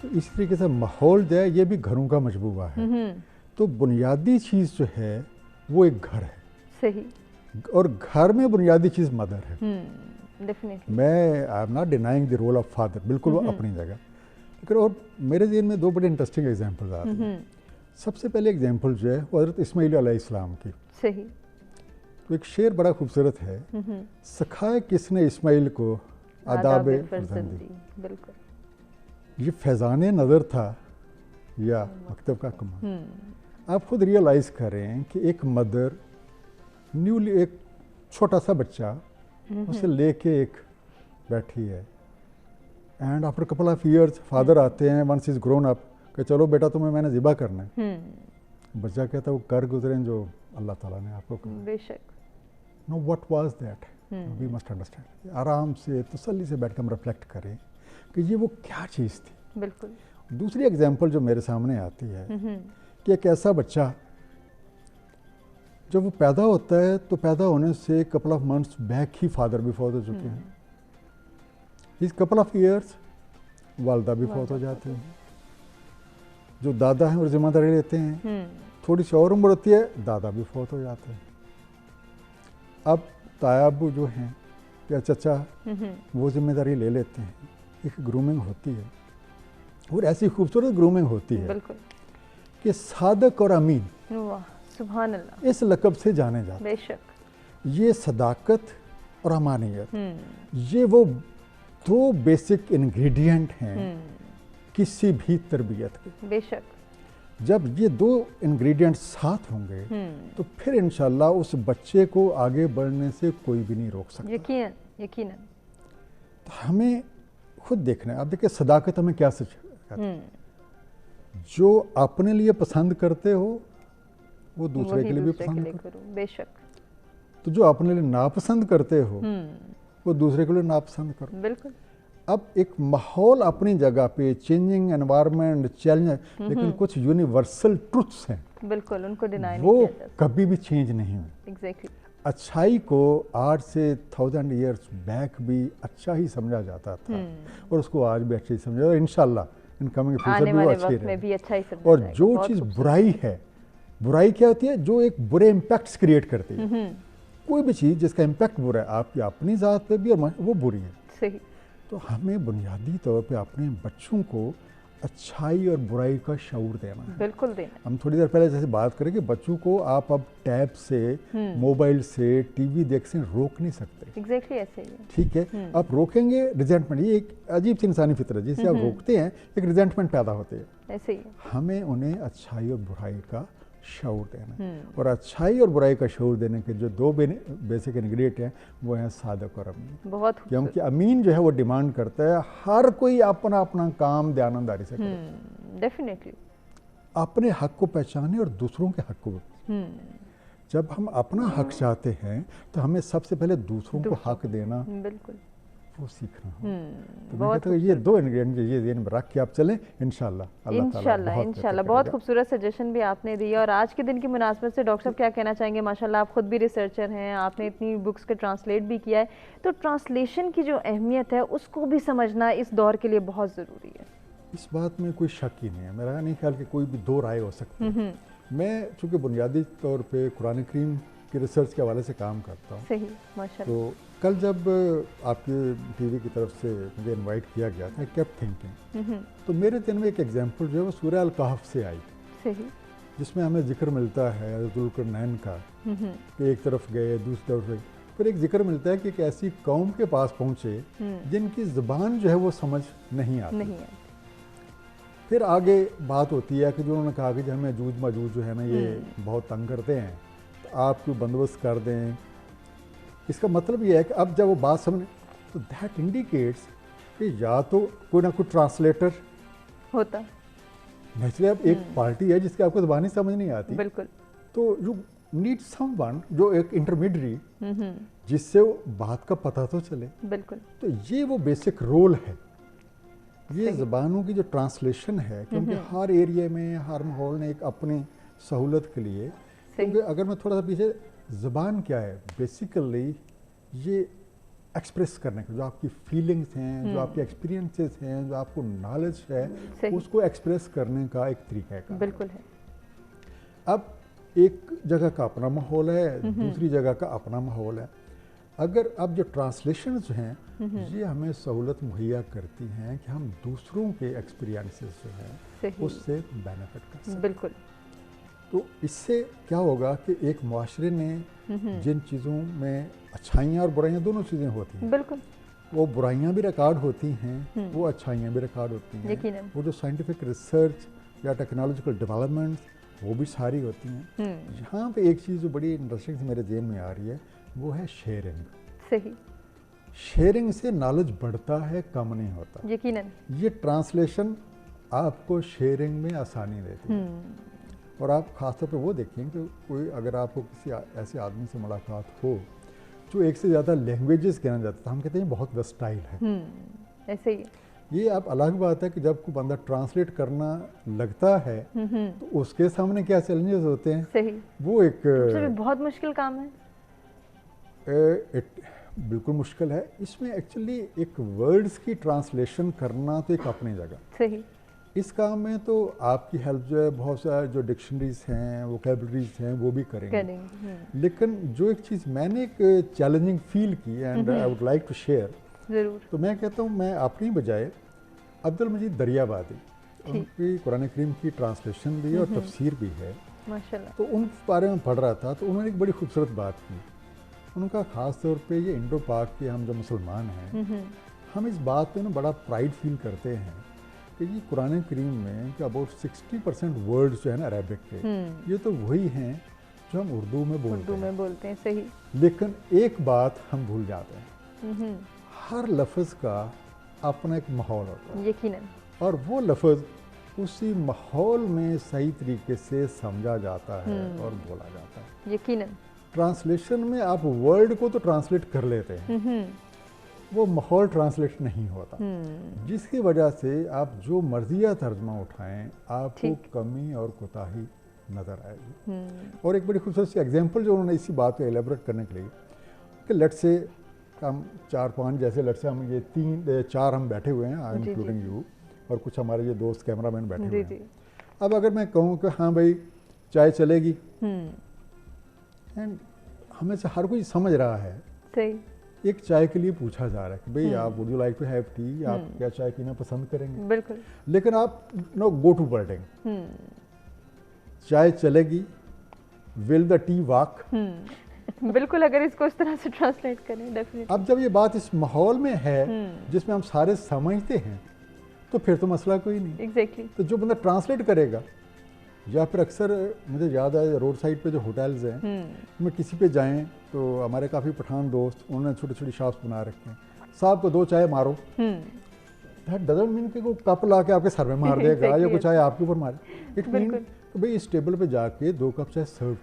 तो इस तरीके से माहौल जो है ये भी घरों का मजमूआ है। तो बुनियादी चीज़ जो है वो एक घर है, सही, और घर में बुनियादी चीज़ मदर है। डेफिनेटली, मैं I am not denying the role of father, बिल्कुल वो अपनी जगह, लेकिन और मेरे ज़हन में 2 बड़े इंटरेस्टिंग एग्जाम्पल्स आते हैं। सबसे पहले एग्जाम्पल जो है वो हज़रत इस्माईल अलैहिस्सलाम की। सही। तो एक शेर बड़ा खूबसूरत है, सिखाए किसने इस्माईल को आदाब फर्जंदी। बिल्कुल। ये फैज़ान नज़र था या मकतब का कमाल। आप खुद रियलाइज़ करें कि एक मदर न्यूली एक छोटा सा बच्चा उसे लेके एक बैठी है, and after couple of years father आते हैं, वंस इज ग्रोन अप, कि चलो बेटा तुम्हें मैंने ज़िबा करना है। बच्चा कहता है वो कर गुजरे जो अल्लाह ताला ने आपको कहा। बेशक। No what was that, we must understand. आराम से तसल्ली से बैठ कर हम रिफ्लेक्ट करें कि ये वो क्या चीज़ थी। बिल्कुल। दूसरी एग्जाम्पल जो मेरे सामने आती है कि एक ऐसा बच्चा जब वो पैदा होता है तो पैदा होने से couple of months back he father भी फौत हो चुके हैं। इस कपल ऑफ ईयर्स वालदा भी फौत हो जाते हैं। जो दादा हैं वो जिम्मेदारी लेते हैं। थोड़ी सी और उम्र होती है, दादा भी फौत हो जाते हैं। अब तायाबू जो हैं या चचा वो जिम्मेदारी ले लेते हैं। एक ग्रूमिंग होती है और ऐसी खूबसूरत ग्रूमिंग होती है कि सादक और अमीन, वाह सुभान अल्लाह, इस लक़ब से जाने जाते हैं। बेशक। ये सदाकत और अमानियत, ये वो दो बेसिक इंग्रेडिएंट हैं किसी भी तरबियत के। बेशक। जब ये दो इंग्रेडिएंट साथ होंगे तो फिर इंशाल्लाह उस बच्चे को आगे बढ़ने से कोई भी नहीं रोक सकता। यकीनन यकीनन। तो हमें खुद देखना है। आप देखिए सदाकत हमें क्या सिखाती है, जो अपने लिए पसंद करते हो वो दूसरे के लिए भी पसंद करो। बेशक। तो जो अपने लिए नापसंद करते हो वो दूसरे के लिए नापसंद करो। बिल्कुल। अब एक माहौल अपनी जगह पे, चेंजिंग एनवायरनमेंट, चैलेंज, लेकिन कुछ यूनिवर्सल ट्रुथ्स हैं। बिल्कुल, उनको डिनाई नहीं वो किया जा सकता। कभी भी चेंज नहीं हुई। एग्जैक्टली। अच्छाई को आज से 1000 ईयर्स बैक भी अच्छा ही समझा जाता था और उसको आज भी अच्छा ही समझा, और इंशाल्लाह इन कमिंग फ्यूचर भी वो अच्छी में भी अच्छा ही समझा और जाएगा। जो चीज़ बुराई है, बुराई क्या होती है, जो एक बुरे इम्पैक्ट्स क्रिएट करती है। कोई भी चीज़ जिसका इम्पैक्ट बुरा है आपकी अपनी ज़ात पे भी और वो बुरी है। सही। तो हमें बुनियादी तौर पे अपने बच्चों को अच्छाई और बुराई का शऊर देना है। बिल्कुल देना। हम थोड़ी देर पहले जैसे बात करें कि बच्चों को आप अब टैब से, मोबाइल से, टीवी देख से रोक नहीं सकते। एग्जैक्टली ऐसे ही है। ठीक है, आप रोकेंगे रिजेंटमेंट, ये एक अजीब सी इंसानी फितरत है, जिसे आप रोकते हैं एक रिजेंटमेंट पैदा होती है। ऐसे ही है। हमें उन्हें अच्छाई और बुराई का शऊर देना है, और अच्छाई और बुराई का शऊर देने के जो दो बेसिक इंग्रेडिएंट हैं वो हैं सादक और अमीन। बहुत क्योंकि अमीन जो है वो डिमांड करता है हर कोई अपना अपना काम दयानंदारी से करे, डेफिनेटली अपने हक को पहचाने और दूसरों के हक को। जब हम अपना हक चाहते हैं तो हमें सबसे पहले दूसरों को हक देना बिल्कुल वो सीखना हो। तो मैं कहता हूँ ये दो इंग्रेडिएंट ये दिन में रख के आप चलें, इंशाल्लाह इंशाल्लाह। बहुत खूबसूरत सजेशन भी आपने दी। और आज के दिन की मुनासबत से डॉक्टर साहब क्या कहना चाहेंगे? माशाल्लाह आप खुद भी रिसर्चर हैं, आपने इतनी बुक्स के ट्रांसलेट भी किया है, तो ट्रांसलेशन की जो अहमियत है उसको भी समझना इस दौर के लिए बहुत ज़रूरी है। इस बात में कोई शक ही नहीं है, मेरा नहीं ख्याल कि कोई भी दो राय हो सकती है। मैं चूँकि बुनियादी तौर पे कुरान करीम की रिसर्च के हवाले से काम करता हूँ। सही, माशाल्लाह। तो कल जब आपके टीवी की तरफ से मुझे इनवाइट किया गया था, केप्ट थिंकिंग, तो मेरे दिन में एक एग्जांपल जो है वो सूरह अल कहफ से आई। सही। जिसमें हमें जिक्र मिलता है ज़ुल्करनैन का कि एक तरफ गए दूसरी तरफ गए, फिर एक जिक्र मिलता है कि एक ऐसी कौम के पास पहुँचे जिनकी ज़बान जो है वो समझ नहीं आती। फिर आगे बात होती है कि जो उन्होंने कहा कि जो हमें जूझ मजूज जो है ना ये बहुत तंग करते हैं, तो आप क्यों बंदोबस्त कर दें। इसका मतलब ये है कि अब जब वो बात समझ, तो दैट इंडिकेट्स कि या तो कोई ना कोई ट्रांसलेटर होता। नेचुरली अब एक पार्टी है जिसकी आपको ज़बानी समझ नहीं आती, बिल्कुल, तो यू नीड समवन जो एक इंटरमीडिएट जिससे वो बात का पता तो चले। बिल्कुल। तो ये वो बेसिक रोल है, ये ज़बानों की जो ट्रांसलेशन है, क्योंकि हर एरिया में हर माहौल ने एक अपनी सहूलत के लिए, क्योंकि अगर मैं थोड़ा सा पीछे, ज़बान क्या है बेसिकली, ये एक्सप्रेस करने का जो आपकी फीलिंग्स हैं, जो आपके एक्सपीरियंसेस हैं, जो आपको नॉलेज है, उसको एक्सप्रेस करने का एक तरीका है। बिल्कुल है। अब एक जगह का अपना माहौल है, दूसरी जगह का अपना माहौल है। अगर अब जो ट्रांसलेशंस हैं ये हमें सहूलत मुहैया करती हैं कि हम दूसरों के एक्सपीरियंसेस जो हैं उससे बेनिफिट कर सकते हैं। बिल्कुल। तो इससे क्या होगा कि एक मुआशरे ने जिन चीज़ों में अच्छाइयाँ और बुराइयाँ दोनों चीज़ें होती हैं, बिल्कुल, वो बुराइयाँ भी रिकॉर्ड होती हैं, वो अच्छाइयाँ भी रिकॉर्ड होती हैं। यकीनन। वो जो साइंटिफिक रिसर्च या टेक्नोलॉजिकल डेवलपमेंट वो भी सारी होती हैं। यहाँ पे एक चीज़ जो बड़ी इंटरेस्टिंग से मेरे जेहन में आ रही है वो है शेयरिंग। सही, शेयरिंग से नॉलेज बढ़ता है, कम नहीं होता। यकीनन। ये ट्रांसलेशन आपको शेयरिंग में आसानी देती है। और आप खासतौर पर वो देखें कि कोई अगर आपको किसी ऐसे आदमी से मुलाकात हो जो एक से ज़्यादा लैंग्वेजेस कहना चाहता है, हम कहते हैं बहुत वेस्टाइल है। ऐसे ही ये आप अलग बात है कि जब कोई बंदा ट्रांसलेट करना लगता है तो उसके सामने क्या चैलेंजेस होते हैं। सही, वो एक भी बहुत मुश्किल काम है। बिल्कुल मुश्किल है। इसमें एक्चुअली एक वर्ड्स की ट्रांसलेशन करना तो एक अपनी जगह। सही, इस काम में तो आपकी हेल्प जो है बहुत सारे जो डिक्शनरीज हैं, वोकैबुलरीज हैं, वो भी करेंगे। लेकिन जो एक चीज़ मैंने एक चैलेंजिंग फील की and I would like to share, ज़रूर, तो मैं कहता हूँ मैं अपनी बजाय अब्दुल मजीद दरियाबादी, उनकी कुरान करीम की ट्रांसलेशन भी है और तफसीर भी है माशाल्लाह। तो उन बारे में पढ़ रहा था तो उन्होंने एक बड़ी खूबसूरत बात की। उनका ख़ास तौर पे ये इंडो पाक के हम जो मुसलमान हैं, हम इस बात पे ना बड़ा प्राइड फील करते हैं कि ये कुरान करीम में कि अबाउट 60% वर्ड्स जो है ना अरेबिक के, ये तो वही हैं जो हम उर्दू में बोलते हैं। सही, लेकिन एक बात हम भूल जाते हैं, हर लफ्ज़ का अपना एक माहौल होता है, यकीनन। और वो लफ्ज़ उसी माहौल में सही तरीके से समझा जाता है और बोला जाता है। यकीनन। ट्रांसलेशन में आप वर्ड को तो ट्रांसलेट कर लेते हैं, वो माहौल ट्रांसलेट नहीं होता, जिसकी वजह से आप जो मर्जिया तर्जमा उठाएं आपको कमी और कोताही नज़र आएगी। और एक बड़ी खूबसूरत सी एग्जांपल जो उन्होंने इसी बात को एलेबोरेट करने के लिए कि लेट्स से हम 4-5 जैसे लेट्स से हम ये 3-4 हम बैठे हुए हैं इंक्लूडिंग यू, और कुछ हमारे ये दोस्त कैमरामैन बैठे हुए हैं। अब अगर मैं कहूँ कि हाँ भाई चाय चलेगी, एंड हमें से हर कोई समझ रहा है, सही, एक चाय के लिए पूछा जा रहा है कि भाई आप would you like to have tea, आप क्या चाय पीना पसंद करेंगे। बिल्कुल। लेकिन आप नो गो टू वर्डिंग, चाय चलेगी, विल द टी वॉक। बिल्कुल, अगर इसको इस तरह से ट्रांसलेट करें डेफिनेटली। अब जब ये बात इस माहौल में है जिसमें हम सारे समझते हैं तो फिर तो मसला कोई नहीं। एग्जैक्टली। तो जो बंदा ट्रांसलेट करेगा, या फिर अक्सर मुझे याद है रोड साइड पे जो होटल्स हैं, में किसी पे जाएं तो हमारे काफ़ी पठान दोस्त उन्होंने छोटी छोटी शॉप्स बना रखे हैं, साहब को 2 चाय मारो, दैट डजंट मीन कि वो कप ला के आपके सर में मार देगा या कोई चाय आपके ऊपर मारे। इट मीन कि भाई इस टेबल पे जाके 2 कप चाय सर्व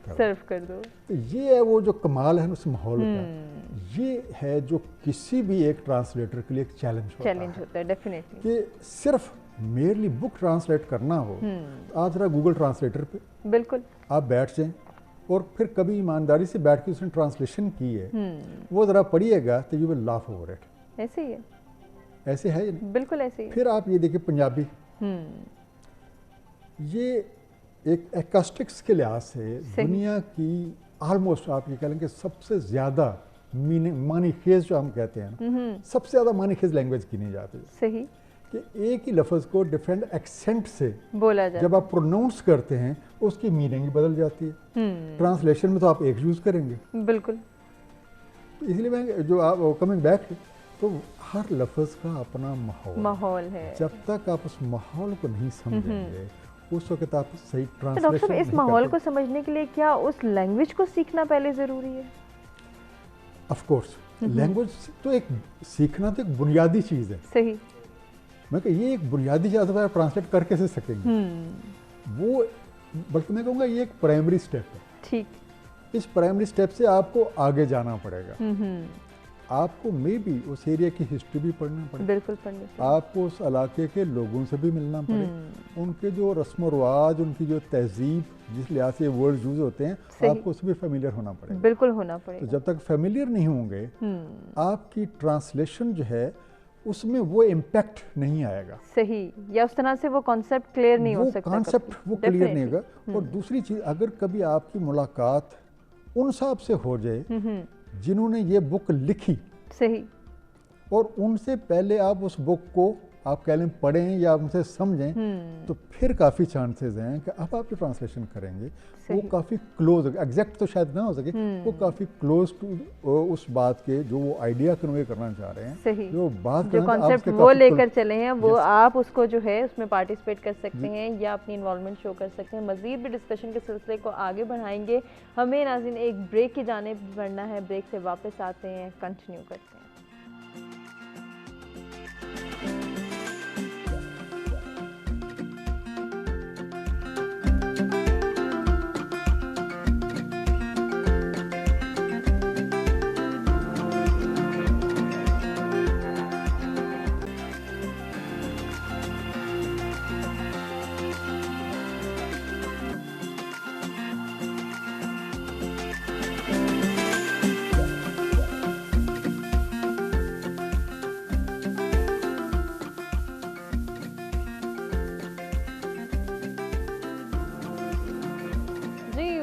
कर दो। तो ये है वो जो कमाल है उस माहौल का, ये है जो किसी भी एक ट्रांसलेटर के लिए एक चैलेंज होता है डेफिनेटली, कि सिर्फ मेरली बुक ट्रांसलेट करना हो। आज जरा गूगल ट्रांसलेटर पे बिल्कुल आप बैठ जाएं और फिर कभी ईमानदारी से बैठ के उसने ट्रांसलेशन की है, वो ज़रा पढ़िएगा तो you will laugh over it. ऐसे ही है, ऐसे है, बिल्कुल ऐसे ही। फिर आप ये देखिए पंजाबी, ये एक एक्स्टिक्स के लिहाज से दुनिया की ऑलमोस्ट आप ये कह लें कि सबसे ज़्यादा मानीखेज जो हम कहते हैं, सबसे ज़्यादा मानीखेज लैंग्वेज गिनी जाती है। सही, कि एक ही लफ्ज़ को डिफरेंट एक्सेंट से बोला जाता है, जब आप प्रोनाउंस करते हैं उसकी मीनिंग बदल जाती है। ट्रांसलेशन में तो आप एक यूज़ करेंगे, बिल्कुल। तो इसलिए मैं जो आप कमिंग बैक, तो हर लफ्ज़ का अपना माहौल है। जब तक आप उस माहौल को नहीं समझेंगे उस वक्त आप सही ट्रांसलेशन। डॉक्टर साहब, इस माहौल को समझने के लिए क्या उस लैंग्वेज को सीखना पहले ज़रूरी है? ऑफ कोर्स, लैंग्वेज तो एक सीखना तो एक बुनियादी चीज़ है। सही, मैं ये एक बुनियादी चीज़ आप ट्रांसलेट कर कैसे सकेंगे, वो बल्कि मैं कहूँगा ये एक प्राइमरी स्टेप है। ठीक, इस प्राइमरी स्टेप से आपको आगे जाना पड़ेगा। आपको मे बी उस एरिया की हिस्ट्री भी पढ़ना पड़ेगा, बिल्कुल पढ़नी, आपको उस इलाके के लोगों से भी मिलना पड़ेगा, उनके जो रस्म रवाज, उनकी जो तहजीब, जिस लिहाज से वर्ड यूज होते हैं, आपको उससे भी फेमिलियर होना पड़ेगा। बिल्कुल होना पड़ेगा। तो जब तक फेमिलियर नहीं होंगे आपकी ट्रांसलेशन जो है उसमें वो इम्पैक्ट नहीं आएगा। सही, या उस तरह से वो कॉन्सेप्ट क्लियर नहीं हो सकता, कॉन्सेप्ट वो क्लियर नहीं होगा। और दूसरी चीज़, अगर कभी आपकी मुलाकात उन साहब से हो जाए जिन्होंने ये बुक लिखी, सही, और उनसे पहले आप उस बुक को आप कह लें पढ़ें या उनसे समझें, तो फिर काफ़ी चांसेस हैं कि अब आप जो ट्रांसलेशन करेंगे वो काफ़ी क्लोज, एग्जैक्ट तो शायद ना हो सके, वो काफ़ी क्लोज टू उस बात के जो वो आइडिया कन्वे करना चाह रहे हैं, जो बात जो कॉन्सेप्ट वो लेकर चले हैं, वो आप उसको जो है उसमें पार्टिसिपेट कर सकते हैं या अपनी इन्वॉल्वमेंट शो कर सकते हैं। मज़ीद भी डिस्कशन के सिलसिले को आगे बढ़ाएंगे। हमें नाज़रीन एक ब्रेक की जानिब बढ़ना है, ब्रेक से वापस आते हैं, कंटिन्यू करते हैं।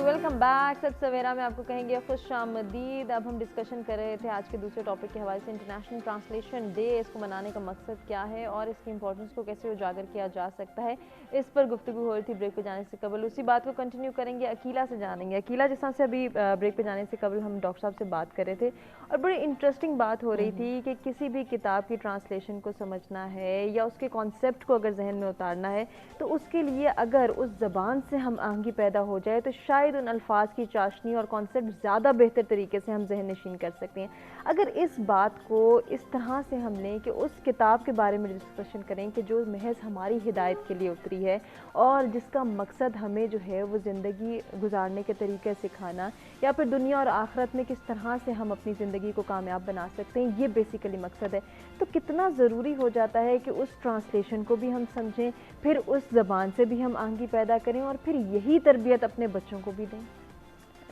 Welcome back. सत सवेरा में आपको कहेंगे खुश आमदीद। अब हम डिस्कशन कर रहे थे आज के दूसरे टॉपिक के हवाले से इंटरनेशनल ट्रांसलेशन डे, इसको मनाने का मकसद क्या है और इसकी इंपॉर्टेंस को कैसे उजागर किया जा सकता है, इस पर गुफ्तगू हो रही थी ब्रेक पे जाने से कबल। उसी बात को कंटिन्यू करेंगे, अकीला से जानेंगे। अकीला, जिस तरह से अभी ब्रेक पे जाने से कबल हम डॉक्टर साहब से बात कर रहे थे और बड़ी इंटरेस्टिंग बात हो रही थी कि किसी भी किताब की ट्रांसलेशन को समझना है या उसके कॉन्सेप्ट को अगर जहन में उतारना है तो उसके लिए अगर उस ज़बान से हम आहंगी पैदा हो जाए तो शायद उन अल्फाज की चाशनी और कॉन्सेप्ट ज़्यादा बेहतर तरीके से हम जहन नशीन कर सकते हैं। अगर इस बात को इस तरह से हम लें कि उस किताब के बारे में डिस्कशन करें कि जो महज हमारी हिदायत के लिए उतरी है और जिसका मकसद हमें जो है वो ज़िंदगी गुजारने के तरीके सिखाना या फिर दुनिया और आखिरत में किस तरह से हम अपनी ज़िंदगी को कामयाब बना सकते हैं, ये बेसिकली मकसद है, तो कितना ज़रूरी हो जाता है कि उस ट्रांसलेशन को भी हम समझें, फिर उस ज़बान से भी हम आहंगी पैदा करें और फिर यही तरबियत अपने बच्चों को भी दें।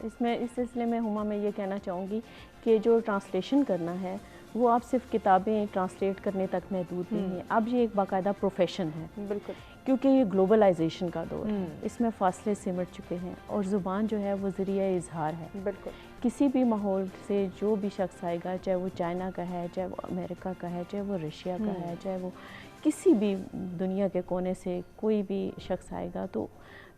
इसमें इस सिलसिले में हुमा मैं ये कहना चाहूँगी कि जो ट्रांसलेशन करना है वो आप सिर्फ किताबें ट्रांसलेट करने तक महदूद नहीं है, अब ये एक बाकायदा प्रोफेशन है। बिल्कुल, क्योंकि ये ग्लोबलाइजेशन का दौर है, इसमें फ़ासले सिमट चुके हैं और ज़ुबान जो है वो ज़रिया इजहार है। बिल्कुल, किसी भी माहौल से जो भी शख्स आएगा, चाहे वो चाइना का है, चाहे वो अमेरिका का है, चाहे वो रशिया का है, चाहे वो किसी भी दुनिया के कोने से कोई भी शख्स आएगा, तो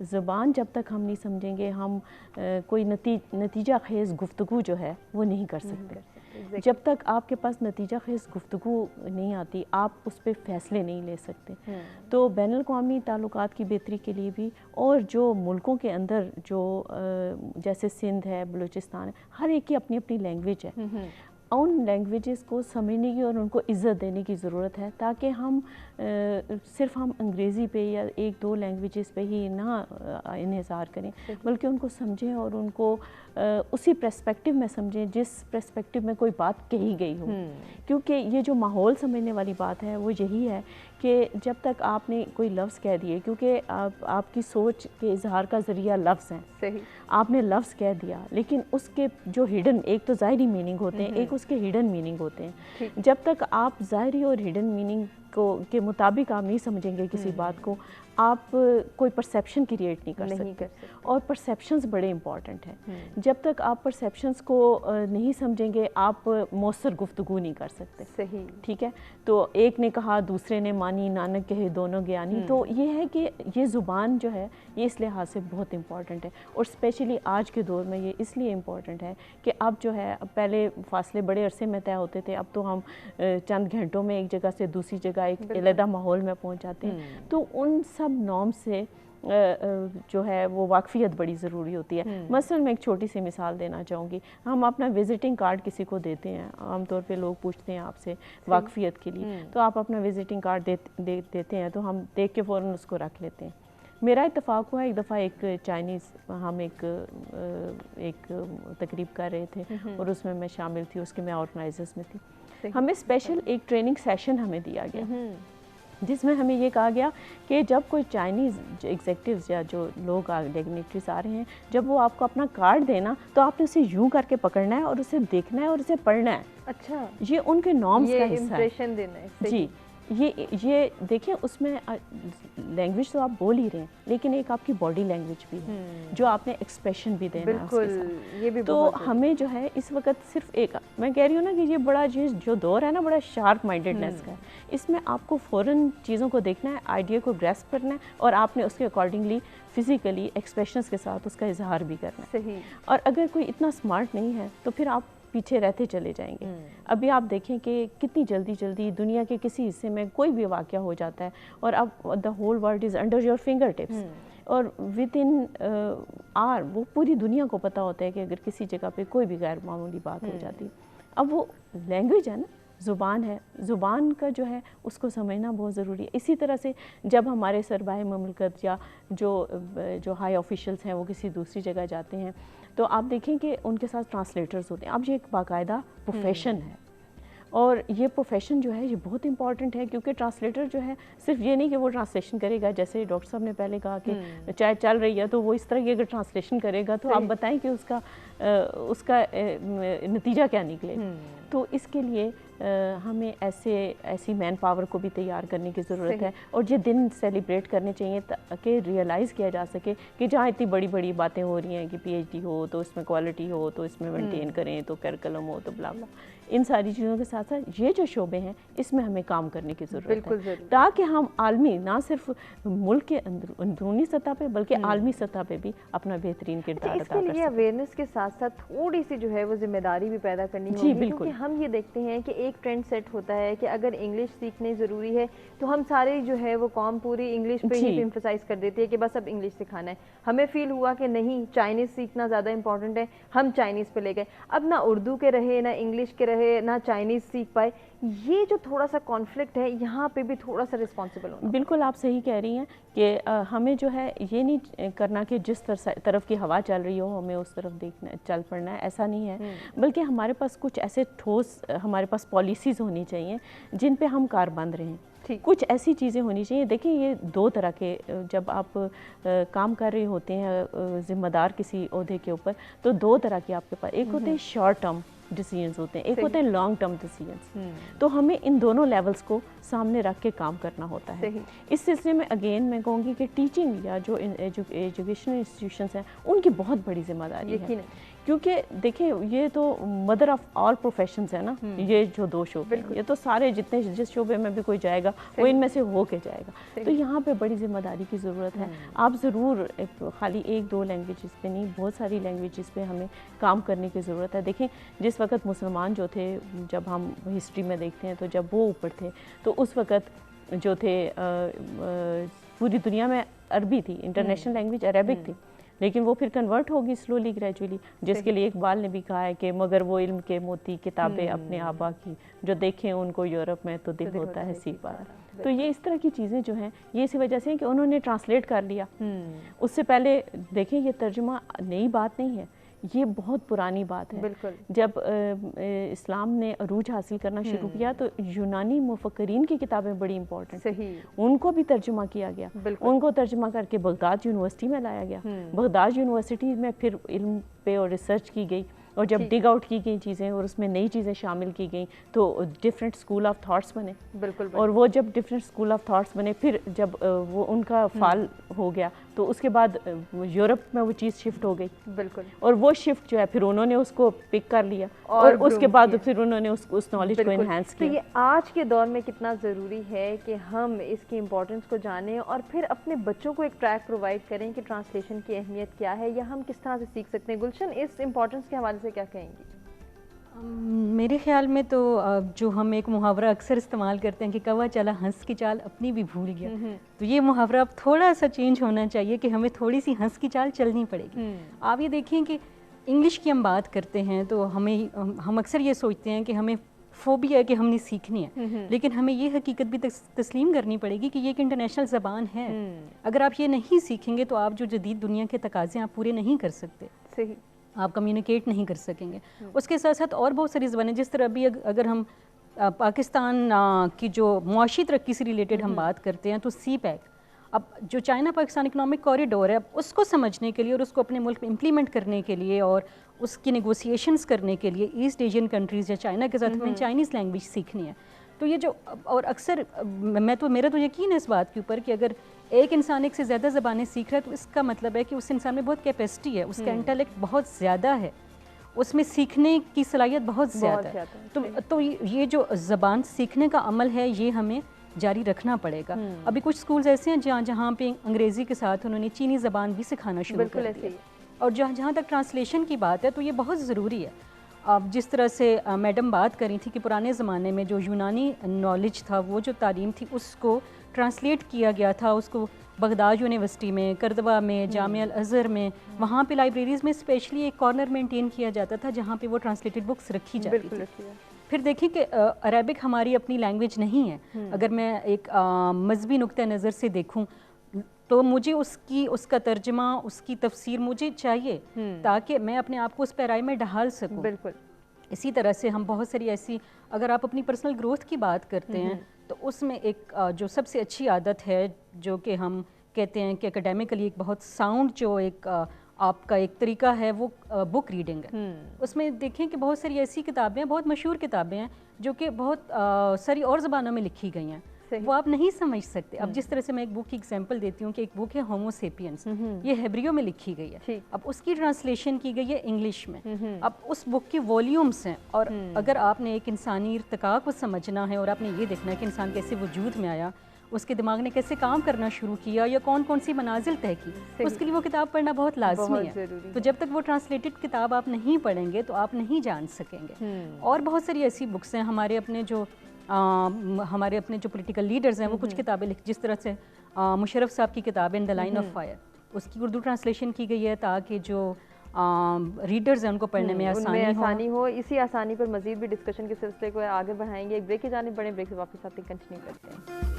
ज़बान जब तक हम नहीं समझेंगे हम कोई नतीजा खेज़ गुफ्तगू जो है वो नहीं कर सकते। जब तक आपके पास नतीजा खेज़ गुफ्तगू नहीं आती आप उस पर फ़ैसले नहीं ले सकते। तो बैनुल-अक़वामी ताल्लुकात की बेहतरी के लिए भी और जो मुल्कों के अंदर जो जैसे सिंध है, बलूचिस्तान है, हर एक की अपनी अपनी लैंग्वेज है, उन लैंग्वेजेस को समझने की और उनको इज़्ज़त देने की ज़रूरत है ताकि हम सिर्फ हम अंग्रेज़ी पे या एक दो लैंग्वेजेस पे ही ना इन्हिसार करें, बल्कि उनको समझें और उनको उसी पर्सपेक्टिव में समझें जिस पर्सपेक्टिव में कोई बात कही गई हो। क्योंकि ये जो माहौल समझने वाली बात है वो यही है कि जब तक आपने कोई लफ्ज़ कह दिए, क्योंकि आपकी सोच के इजहार का ज़रिया लफ्ज़ हैं, सही, आपने लफ्ज़ कह दिया लेकिन उसके जो हिडन, एक तो ज़ाहिरी मीनिंग होते हैं, एक उसके हिडन मीनिंग होते हैं। जब तक आप ज़ाहिरी और हिडन मीनिंग को के मुताबिक आप नहीं समझेंगे किसी बात को, आप कोई परसेप्शन क्रिएट नहीं कर सकते। और परसेप्शंस बड़े इंपॉर्टेंट हैं। जब तक आप परसेप्शंस को नहीं समझेंगे आप मौसर गुफ्तगू नहीं कर सकते। सही, ठीक है। तो एक ने कहा, दूसरे ने मानी, नानक कहे दोनों ज्ञानी। तो ये है कि ये ज़ुबान जो है ये इस लिहाज से बहुत इंपॉर्टेंट है और स्पेशली आज के दौर में ये इसलिए इम्पॉर्टेंट है कि अब जो है, पहले फासले बड़े अरसे में तय होते थे, अब तो हम चंद घंटों में एक जगह से दूसरी जगह एक अलग माहौल में पहुँच जाते हैं। तो उन सब नॉर्म से जो है वो वाकफियत बड़ी ज़रूरी होती है। मसलन मैं एक छोटी सी मिसाल देना चाहूँगी। हम अपना विज़िटिंग कार्ड किसी को देते हैं, आमतौर पे लोग पूछते हैं आपसे वाकफियत के लिए, तो आप अपना विज़िटिंग कार्ड देते हैं तो हम देख के फ़ौरन उसको रख लेते हैं। मेरा इत्तफ़ाक़ हुआ एक दफ़ा, एक चाइनीज़, हम एक तकरीब कर रहे थे और उसमें मैं शामिल थी, उसके मैं ऑर्गेनाइजर्स में थी। हमें स्पेशल एक ट्रेनिंग सेशन हमें दिया गया जिसमें हमें ये कहा गया कि जब कोई चाइनीज़ एग्जेक्टिव्स या जो लोग डिग्नेटरीज आ रहे हैं, जब वो आपको अपना कार्ड देना तो आपने उसे यूं करके पकड़ना है और उसे देखना है और उसे पढ़ना है। अच्छा, ये उनके नॉर्म्स का हिस्सा है। देना है। जी, ये देखिए उसमें लैंग्वेज तो आप बोल ही रहे हैं, लेकिन एक आपकी बॉडी लैंग्वेज भी है जो आपने एक्सप्रेशन भी देना है उसके साथ। ये भी तो हमें जो है इस वक्त सिर्फ एक, मैं कह रही हूँ ना कि ये बड़ा जो दौर है ना, बड़ा शार्प माइंडेडनेस का है। इसमें आपको फ़ौरन चीज़ों को देखना है, आइडिया को ग्रैस्प करना है और आपने उसके अकॉर्डिंगली फिजिकली एक्सप्रेशंस के साथ उसका इजहार भी करना है। सही। और अगर कोई इतना स्मार्ट नहीं है तो फिर आप पीछे रहते चले जाएंगे। अभी आप देखें कि कितनी जल्दी दुनिया के किसी हिस्से में कोई भी वाक़या हो जाता है और अब the whole world is under your finger tips, और विद इन आवर वो पूरी दुनिया को पता होता है कि अगर किसी जगह पे कोई भी गैर मामूली बात हो जाती है। अब वो लैंग्वेज है ना, ज़ुबान है, ज़ुबान का जो है उसको समझना बहुत ज़रूरी है। इसी तरह से जब हमारे सरबाए ममलकत या जो हाई ऑफिशियल्स हैं वो किसी दूसरी जगह जाते हैं तो आप देखें कि उनके साथ ट्रांसलेटर्स होते हैं। अब ये एक बाकायदा प्रोफेशन है और ये प्रोफेशन जो है ये बहुत इंपॉर्टेंट है, क्योंकि ट्रांसलेटर जो है सिर्फ ये नहीं कि वो ट्रांसलेशन करेगा, जैसे डॉक्टर साहब ने पहले कहा कि चाय चल रही है तो वो इस तरह की अगर ट्रांसलेशन करेगा तो आप बताएं कि उसका नतीजा क्या निकले। तो इसके लिए हमें ऐसी मैन पावर को भी तैयार करने की ज़रूरत है और ये दिन सेलिब्रेट करने चाहिए ताकि रियलाइज़ किया जा सके कि जहाँ इतनी बड़ी बड़ी बातें हो रही हैं कि PhD हो तो इसमें क्वालिटी हो तो इसमें मेंटेन करें तो करिकुलम हो तो ब्ला ब्ला, इन सारी चीज़ों के साथ साथ ये जो शोबे हैं इसमें हमें काम करने की ज़रूरत है ताकि हम आलमी, ना सिर्फ मुल्क के अंदरूनी सतह पे बल्कि आलमी सतह पे भी अपना बेहतरीन किरदार अदा कर सकें। इसके लिए अवेयरनेस के साथ साथ थोड़ी सी जो है वो जिम्मेदारी भी पैदा करनी होगी, क्योंकि हम ये देखते हैं कि एक ट्रेंड सेट होता है कि अगर इंग्लिश सीखनी ज़रूरी है तो हम सारे जो है वो कौम पूरी इंग्लिश पे ही एम्फसाइज कर देती है कि बस अब इंग्लिश सिखाना है। हमें फील हुआ कि नहीं, चाइनीज़ सीखना ज़्यादा इंपॉर्टेंट है, हम चाइनीज़ पे ले गए। अब ना उर्दू के रहे ना इंग्लिश के रहे ना चाइनीज़ सीख पाए। ये जो थोड़ा सा कॉन्फ्लिक्ट है यहाँ पे भी थोड़ा सा रिस्पॉन्सिबल होना। बिल्कुल आप सही कह रही हैं कि हमें जो है ये नहीं करना कि जिस तरफ की हवा चल रही हो हमें उस तरफ देखना चल पड़ना है, ऐसा नहीं है। बल्कि हमारे पास कुछ ऐसे ठोस हमारे पास पॉलिसीज़ होनी चाहिए जिन पे हम कारबंद रहें। कुछ ऐसी चीज़ें होनी चाहिए। देखिए ये दो तरह के, जब आप काम कर रहे होते हैं ज़िम्मेदार किसी ओहदे के ऊपर, तो दो तरह के आपके पास, एक होते हैं शॉर्ट टर्म डिसीजंस होते हैं, एक होते हैं लॉन्ग टर्म डिसीजंस। तो हमें इन दोनों लेवल्स को सामने रख के काम करना होता है। इस सिलसिले में अगेन मैं कहूँगी कि टीचिंग या जो एजुकेशनल इंस्टीट्यूशंस हैं उनकी बहुत बड़ी जिम्मेदारी है, क्योंकि देखिए ये तो मदर ऑफ ऑल प्रोफेशंस है ना, ये जो दो शोबे, ये तो सारे जितने जिस शोबे में भी कोई जाएगा वो इनमें से हो के जाएगा। तो यहाँ पे बड़ी जिम्मेदारी की ज़रूरत है। आप ज़रूर खाली एक दो लैंग्वेजेस पे नहीं, बहुत सारी लैंग्वेजेस पे हमें काम करने की ज़रूरत है। देखें जिस वक्त मुसलमान जो थे, जब हम हिस्ट्री में देखते हैं तो जब वो ऊपर थे तो उस वक्त जो थे पूरी दुनिया में अरबी थी, इंटरनेशनल लैंग्वेज अरबिक थी, लेकिन वो फिर कन्वर्ट होगी स्लोली ग्रेजुअली, जिसके लिए इकबाल ने भी कहा है कि मगर वो इल्म के मोती किताबें अपने आबा की, जो देखें उनको यूरोप में तो दिल होता है सीपार। तो ये इस तरह की चीज़ें जो हैं ये इसी वजह से कि उन्होंने ट्रांसलेट कर लिया। उससे पहले देखें ये तर्जुमा नई बात नहीं है, ये बहुत पुरानी बात है। बिल्कुल। जब इस्लाम ने अरूज हासिल करना शुरू किया तो यूनानी मुफक्करीन की किताबें बड़ी इंपॉर्टेंट, सही, उनको भी तर्जुमा किया गया, उनको तर्जुमा करके बगदाद यूनिवर्सिटी में लाया गया। बगदाद यूनिवर्सिटी में फिर इल्म पे और रिसर्च की गई और जब डिग आउट की गई चीज़ें और उसमें नई चीज़ें शामिल की गई तो डिफरेंट स्कूल ऑफ थॉट्स बने। बिल्कुल। और वो जब डिफरेंट स्कूल ऑफ थॉट्स बने, फिर जब वो उनका फाल हो गया तो उसके बाद यूरोप में वो चीज़ शिफ्ट हो गई। बिल्कुल। और वो शिफ्ट जो है फिर उन्होंने उसको पिक कर लिया और उसके बाद फिर उन्होंने उस नॉलेज को इन्हांस किया। तो ये आज के दौर में कितना ज़रूरी है कि हम इसकी इम्पोर्टेंस को जानें और फिर अपने बच्चों को एक ट्रैक प्रोवाइड करें कि ट्रांसलेशन की अहमियत क्या है या हम किस तरह से सीख सकते हैं। गुलशन, इस इम्पोर्टेंस के हवाले से क्या कहेंगी? मेरे ख्याल में तो जो हम एक मुहावरा अक्सर इस्तेमाल करते हैं कि कौवा चला हंस की चाल अपनी भी भूल गया, तो ये मुहावरा अब थोड़ा सा चेंज होना चाहिए कि हमें थोड़ी सी हंस की चाल चलनी पड़ेगी। आप ये देखिए कि इंग्लिश की हम बात करते हैं तो हम अक्सर ये सोचते हैं कि हमें फोबिया है कि हमने सीखनी है, लेकिन हमें ये हकीकत भी तस्लीम करनी पड़ेगी कि ये एक इंटरनेशनल ज़बान है। अगर आप ये नहीं सीखेंगे तो आप जो जदीद दुनिया के तकाज़े आप पूरे नहीं कर सकते। सही। आप कम्युनिकेट नहीं कर सकेंगे। उसके साथ साथ और बहुत सारी ज़बानें, जिस तरह अभी अगर हम पाकिस्तान की जो मुआशी तरक्की से रिलेटेड हम बात करते हैं तो CPEC, अब जो चाइना पाकिस्तान इकनॉमिक कॉरिडोर है, उसको समझने के लिए और उसको अपने मुल्क में इम्प्लीमेंट करने के लिए और उसकी नेगोशिएशंस करने के लिए ईस्ट एशियन कंट्रीज़ या चाइना के साथ हमें चाइनीज़ लैंग्वेज सीखनी है। तो ये जो और अक्सर मेरा तो यकीन है इस बात के ऊपर कि अगर एक इंसान एक से ज़्यादा ज़बानें सीख रहा है तो इसका मतलब है कि उस इंसान में बहुत कैपेसिटी है, उसका इंटेलेक्ट बहुत ज़्यादा है, उसमें सीखने की सलाहियत बहुत ज़्यादा है। तो ये जो ज़बान सीखने का अमल है ये हमें जारी रखना पड़ेगा। अभी कुछ स्कूल्स ऐसे हैं जहाँ पे अंग्रेज़ी के साथ उन्होंने चीनी ज़बान भी सिखाना शुरू कर दिया। और जहाँ तक ट्रांसलेशन की बात है तो ये बहुत ज़रूरी है। अब जिस तरह से मैडम बात कर रही थी कि पुराने ज़माने में जो यूनानी नॉलेज था, वो जो तालीम थी, उसको ट्रांसलेट किया गया था, उसको बगदाद यूनिवर्सिटी में, करदवा में, जामिया अल अज़हर में, वहाँ पे लाइब्रेरीज़ में स्पेशली एक कॉर्नर मेंटेन किया जाता था जहाँ पे वो ट्रांसलेटेड बुक्स रखी जाती थी। फिर देखिए कि अरबिक हमारी अपनी लैंग्वेज नहीं है। अगर मैं एक मजहबी नुक्ते नज़र से देखूँ तो मुझे उसका तर्जमा, उसकी तफसीर मुझे चाहिए ताकि मैं अपने आप को उस पैराई में ढाल सकूं। बिल्कुल इसी तरह से हम बहुत सारी ऐसी, अगर आप अपनी पर्सनल ग्रोथ की बात करते हैं तो उसमें एक जो सबसे अच्छी आदत है जो कि हम कहते हैं कि एकेडमिकली एक बहुत साउंड जो एक आपका एक तरीका है वो बुक रीडिंग है। उसमें देखें कि बहुत सारी ऐसी किताबें हैं, बहुत मशहूर किताबें हैं जो कि बहुत सारी और ज़बानों में लिखी गई हैं, वो आप नहीं समझ सकते। अब जिस तरह से मैं एक बुक की एग्जांपल देती हूँ कि एक बुक है होमो सेपियंस, ये हेब्रियो में लिखी गई है, अब उसकी ट्रांसलेशन की गई है इंग्लिश में। अब उस बुक की वॉल्यूम्स हैं और अगर आपने एक इंसानी इर्तिका को समझना है और आपने ये देखना है कि इंसान कैसे वजूद में आया, उसके दिमाग ने कैसे काम करना शुरू किया या कौन कौन सी मनाजिल तय की, उसके लिए वो किताब पढ़ना बहुत लाजमी है। तो जब तक वो ट्रांसलेटेड किताब आप नहीं पढ़ेंगे तो आप नहीं जान सकेंगे। और बहुत सारी ऐसी बुक्स हैं, हमारे अपने जो पॉलिटिकल लीडर्स हैं वो कुछ किताबें लिख, जिस तरह से मुशर्रफ साहब की किताब in the line of fire, उसकी उर्दू ट्रांसलेशन की गई है ताकि जो रीडर्स हैं उनको पढ़ने में आसानी हो। इसी आसानी पर मजीद भी डिस्कशन के सिलसिले को आगे बढ़ाएंगे। एक ब्रेक की जाने बड़े, ब्रेक से वापस आते कंटिन्यू करते हैं।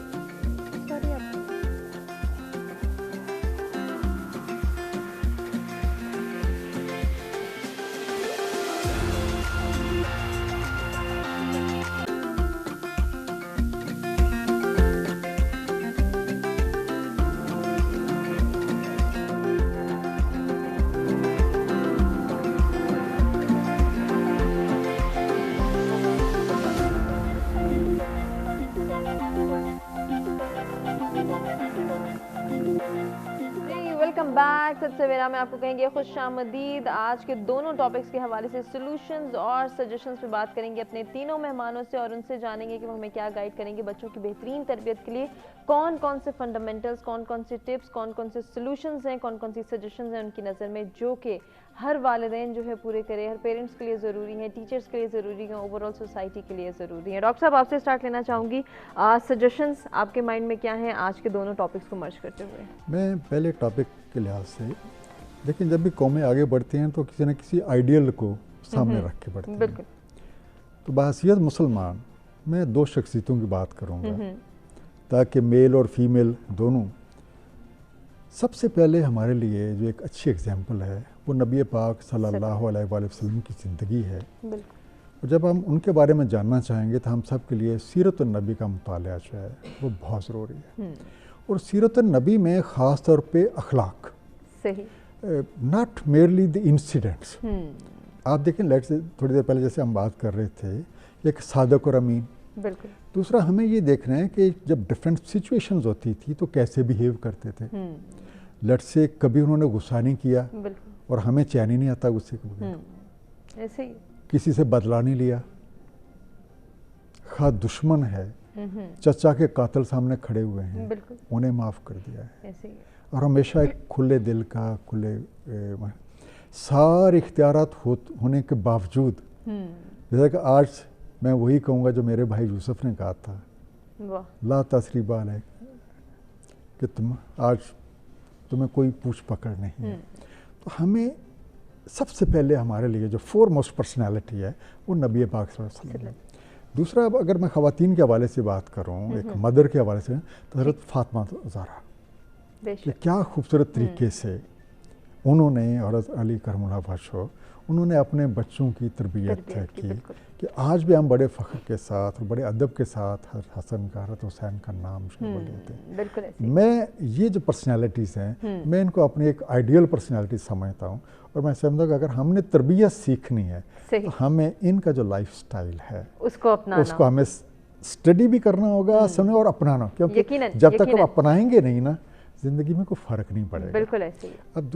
सवेरा में आपको कहेंगे खुशामदीद। आज के दोनों टॉपिक्स के हवाले से सॉल्यूशंस और सजेशंस पे बात करेंगे अपने तीनों मेहमानों से और उनसे जानेंगे कि वो हमें क्या गाइड करेंगे बच्चों की बेहतरीन तरबियत के लिए। कौन कौन से फंडामेंटल्स, कौन कौन से टिप्स, कौन कौन से सॉल्यूशंस हैं, कौन कौन सी सजेशंस हैं उनकी नज़र में जो कि हर वालिदैन जो है पूरे करे, हर पेरेंट्स के लिए ज़रूरी है, टीचर्स के लिए ज़रूरी है, ओवरऑल सोसाइटी के लिए ज़रूरी है। डॉक्टर साहब आपसे स्टार्ट लेना चाहूँगी, सजेशंस आपके माइंड में क्या हैं आज के दोनों टॉपिक्स को मर्ज करते हुए? मैं पहले टॉपिक के लिहाज से, लेकिन जब भी कौमें आगे बढ़ती हैं तो किसी न किसी आइडियल को सामने रख के बढ़ती हैं। तो बहैसियत मुसलमान मैं दो शख्सियतों की बात करूँगा ताकि मेल और फीमेल दोनों। सबसे पहले हमारे लिए जो एक अच्छी एग्जाम्पल है वो नबी पाक सल्लल्लाहु अलैहि वसल्लम की ज़िंदगी है। और जब हम उनके बारे में जानना चाहेंगे तो हम सब के लिए सीरत नबी का मुताला जो है वो बहुत ज़रूरी है। और सीरत नबी में ख़ास तौर पे अखलाक, नॉट मेयरली द इंसिडेंट्स। आप देखें, लेट से थोड़ी देर पहले जैसे हम बात कर रहे थे, एक सादक और अमीन। बिल्कुल। दूसरा हमें ये देखना है कि जब डिफरेंट सिचुएशंस होती थी तो कैसे बिहेव करते थे। लेट से कभी उन्होंने गुस्सा नहीं किया और हमें चैन ही नहीं आता गुस्से के बगैर। ऐसे ही किसी से बदला नहीं लिया, खा दुश्मन है, चचा के कातिल सामने खड़े हुए हैं, उन्हें माफ़ कर दिया है। ऐसे ही। और हमेशा एक खुले दिल का, खुले सारे इख्तियारात होने के बावजूद, जैसा कि आज मैं वही कहूँगा जो मेरे भाई यूसुफ ने कहा था, ला तसरीबा अलैक, कि तुम्हें कोई पूछ पकड़ नहीं है। तो हमें सबसे पहले हमारे लिए जो फोरमोस्ट पर्सनैलिटी है वो नबी पाक सल्लल्लाहु अलैहि वसल्लम। दूसरा, अगर मैं ख़वातीन के हवाले से बात करूँ, एक मदर के हवाले से, तो हज़रत फातिमा ज़हरा, कि क्या खूबसूरत तरीके से उन्होंने, हज़रत अली करमुल्लाह वजह, उन्होंने अपने बच्चों की तरबियत तय की कि आज भी हम बड़े फ़ख्र के साथ और बड़े अदब के साथ हसन का, हज़रत हुसैन का नाम लेते हैं। मैं ये जो पर्सनैलिटीज़ हैं, मैं इनको अपनी एक आइडियल पर्सनैलिटी समझता हूँ। और मैं समझता हूँ कि अगर हमने तरबियत सीखनी है तो हमें इनका जो लाइफ स्टाइल है उसको हमें स्टडी भी करना होगा समय और अपनाना, क्योंकि यकीनन, जब तक यकीनन। आप अपनाएंगे नहीं ना, ज़िंदगी में कोई फ़र्क नहीं पड़ेगा। बिल्कुल ऐसे ही। अब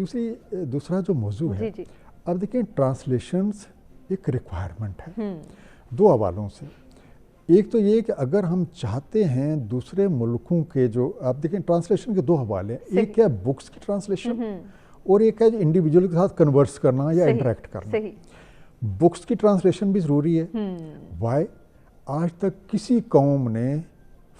दूसरा जो मौजू जी है, जी। अब देखिए ट्रांसलेशंस एक रिक्वायरमेंट है दो हवालों से। एक तो ये कि अगर हम चाहते हैं दूसरे मुल्कों के जो, आप देखें ट्रांसलेशन के दो हवाले हैं, एक है बुक्स की ट्रांसलेशन और एक है इंडिविजुअल के साथ कन्वर्स करना या इंटरेक्ट करना। सही। बुक्स की ट्रांसलेशन भी ज़रूरी है। वाई? आज तक किसी कौम ने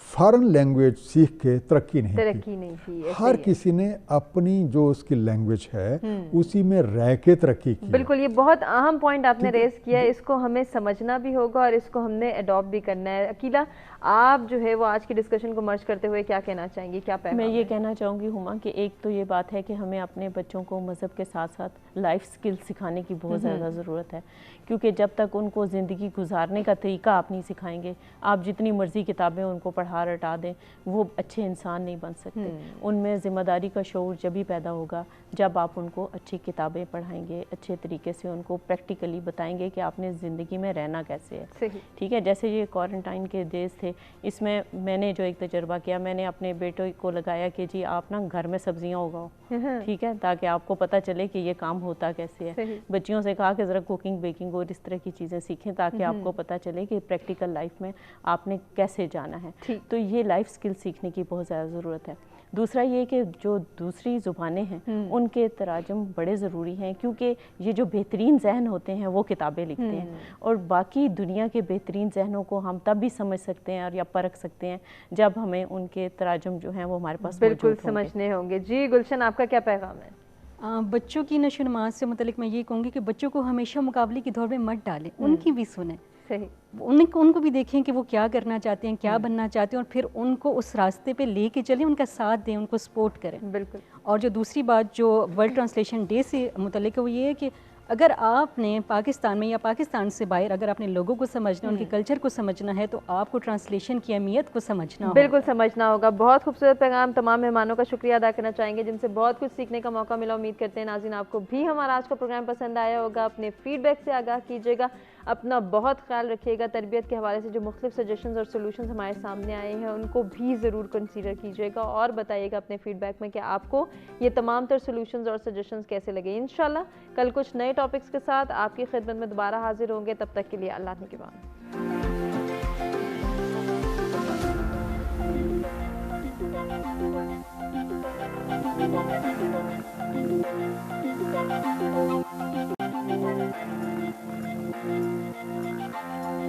फॉरेन लैंग्वेज सीख के तरक्की नहीं की। हर किसी ने अपनी जो उसकी लैंग्वेज है उसी में रह के तरक्की की। बिल्कुल, ये बहुत अहम पॉइंट आपने रेज किया है, इसको हमें समझना भी होगा और इसको हमने अडॉप्ट भी करना है। अकीला, आप जो है वो आज की डिस्कशन को मर्ज करते हुए क्या कहना चाहेंगी, क्या पैगाम मैं ये है? कहना चाहूँगी हुमा कि एक तो ये बात है कि हमें अपने बच्चों को मज़हब के साथ साथ लाइफ स्किल सिखाने की बहुत ज़्यादा ज़रूरत है, क्योंकि जब तक उनको ज़िंदगी गुजारने का तरीका आप नहीं सिखाएंगे, आप जितनी मर्ज़ी किताबें उनको पढ़ा रटा दें, वो अच्छे इंसान नहीं बन सकते। उनमें ज़िम्मेदारी का शऊर जब ही पैदा होगा जब आप उनको अच्छी किताबें पढ़ाएंगे, अच्छे तरीके से उनको प्रैक्टिकली बताएंगे कि आपने ज़िंदगी में रहना कैसे है। सही। ठीक है, जैसे ये क्वारंटाइन के डेज थे, इसमें मैंने जो एक तजर्बा किया, मैंने अपने बेटे को लगाया कि जी आप ना घर में सब्जियां उगाओ, ठीक है, ताकि आपको पता चले कि ये काम होता कैसे है। बच्चियों से कहा कि ज़रा कुकिंग बेकिंग और इस तरह की चीज़ें सीखें ताकि आपको पता चले कि प्रैक्टिकल लाइफ में आपने कैसे जाना है। तो ये लाइफ स्किल सीखने की बहुत ज़्यादा ज़रूरत है। दूसरा ये कि जो दूसरी ज़ुबानें हैं उनके तराजम बड़े ज़रूरी हैं, क्योंकि ये जो बेहतरीन जहन होते हैं वो किताबें लिखते हैं, और बाकी दुनिया के बेहतरीन जहनों को हम तब भी समझ सकते हैं और या परख सकते हैं जब हमें उनके तराजम जो हैं वो हमारे पास बिल्कुल समझने होंगे। जी गुलशन, आपका क्या पैगाम है? बच्चों की नशो नुमा से मुतलिक मैं ये कहूँगी कि बच्चों को हमेशा मुकाबले की दौड़ में मत डालें, उनकी भी सुने। सही। उनको भी देखें कि वो क्या करना चाहते हैं, क्या बनना चाहते हैं, और फिर उनको उस रास्ते पे लेके चलें, उनका साथ दें, उनको सपोर्ट करें। बिल्कुल। और जो दूसरी बात जो वर्ल्ड ट्रांसलेशन डे से मुतल्लिक है वो ये है कि अगर आपने पाकिस्तान में या पाकिस्तान से बाहर अगर आपने लोगों को समझना, उनके कल्चर को समझना है, तो आपको ट्रांसलेशन की अहमियत को समझना होगा। बिल्कुल समझना होगा। बहुत खूबसूरत पैगाम। तमाम मेहमानों का शुक्रिया अदा करना चाहेंगे जिनसे बहुत कुछ सीखने का मौका मिला। उम्मीद करते हैं नाज़रीन आपको भी हमारा आज का प्रोग्राम पसंद आया होगा। अपने फीडबैक से आगाह कीजिएगा, अपना बहुत ख्याल रखिएगा। तरबियत के हवाले से जो मुख्तलिफ सजेशंस और सोल्यूशंस हमारे सामने आए हैं उनको भी ज़रूर कंसीडर कीजिएगा और बताइएगा अपने फीडबैक में कि आपको ये तमाम तर सोल्यूशंस और सजेशंस कैसे लगे। इंशाल्लाह कल कुछ नए टॉपिक्स के साथ आपकी खिदमत में दोबारा हाजिर होंगे। तब तक के लिए अल्लाह के बाद।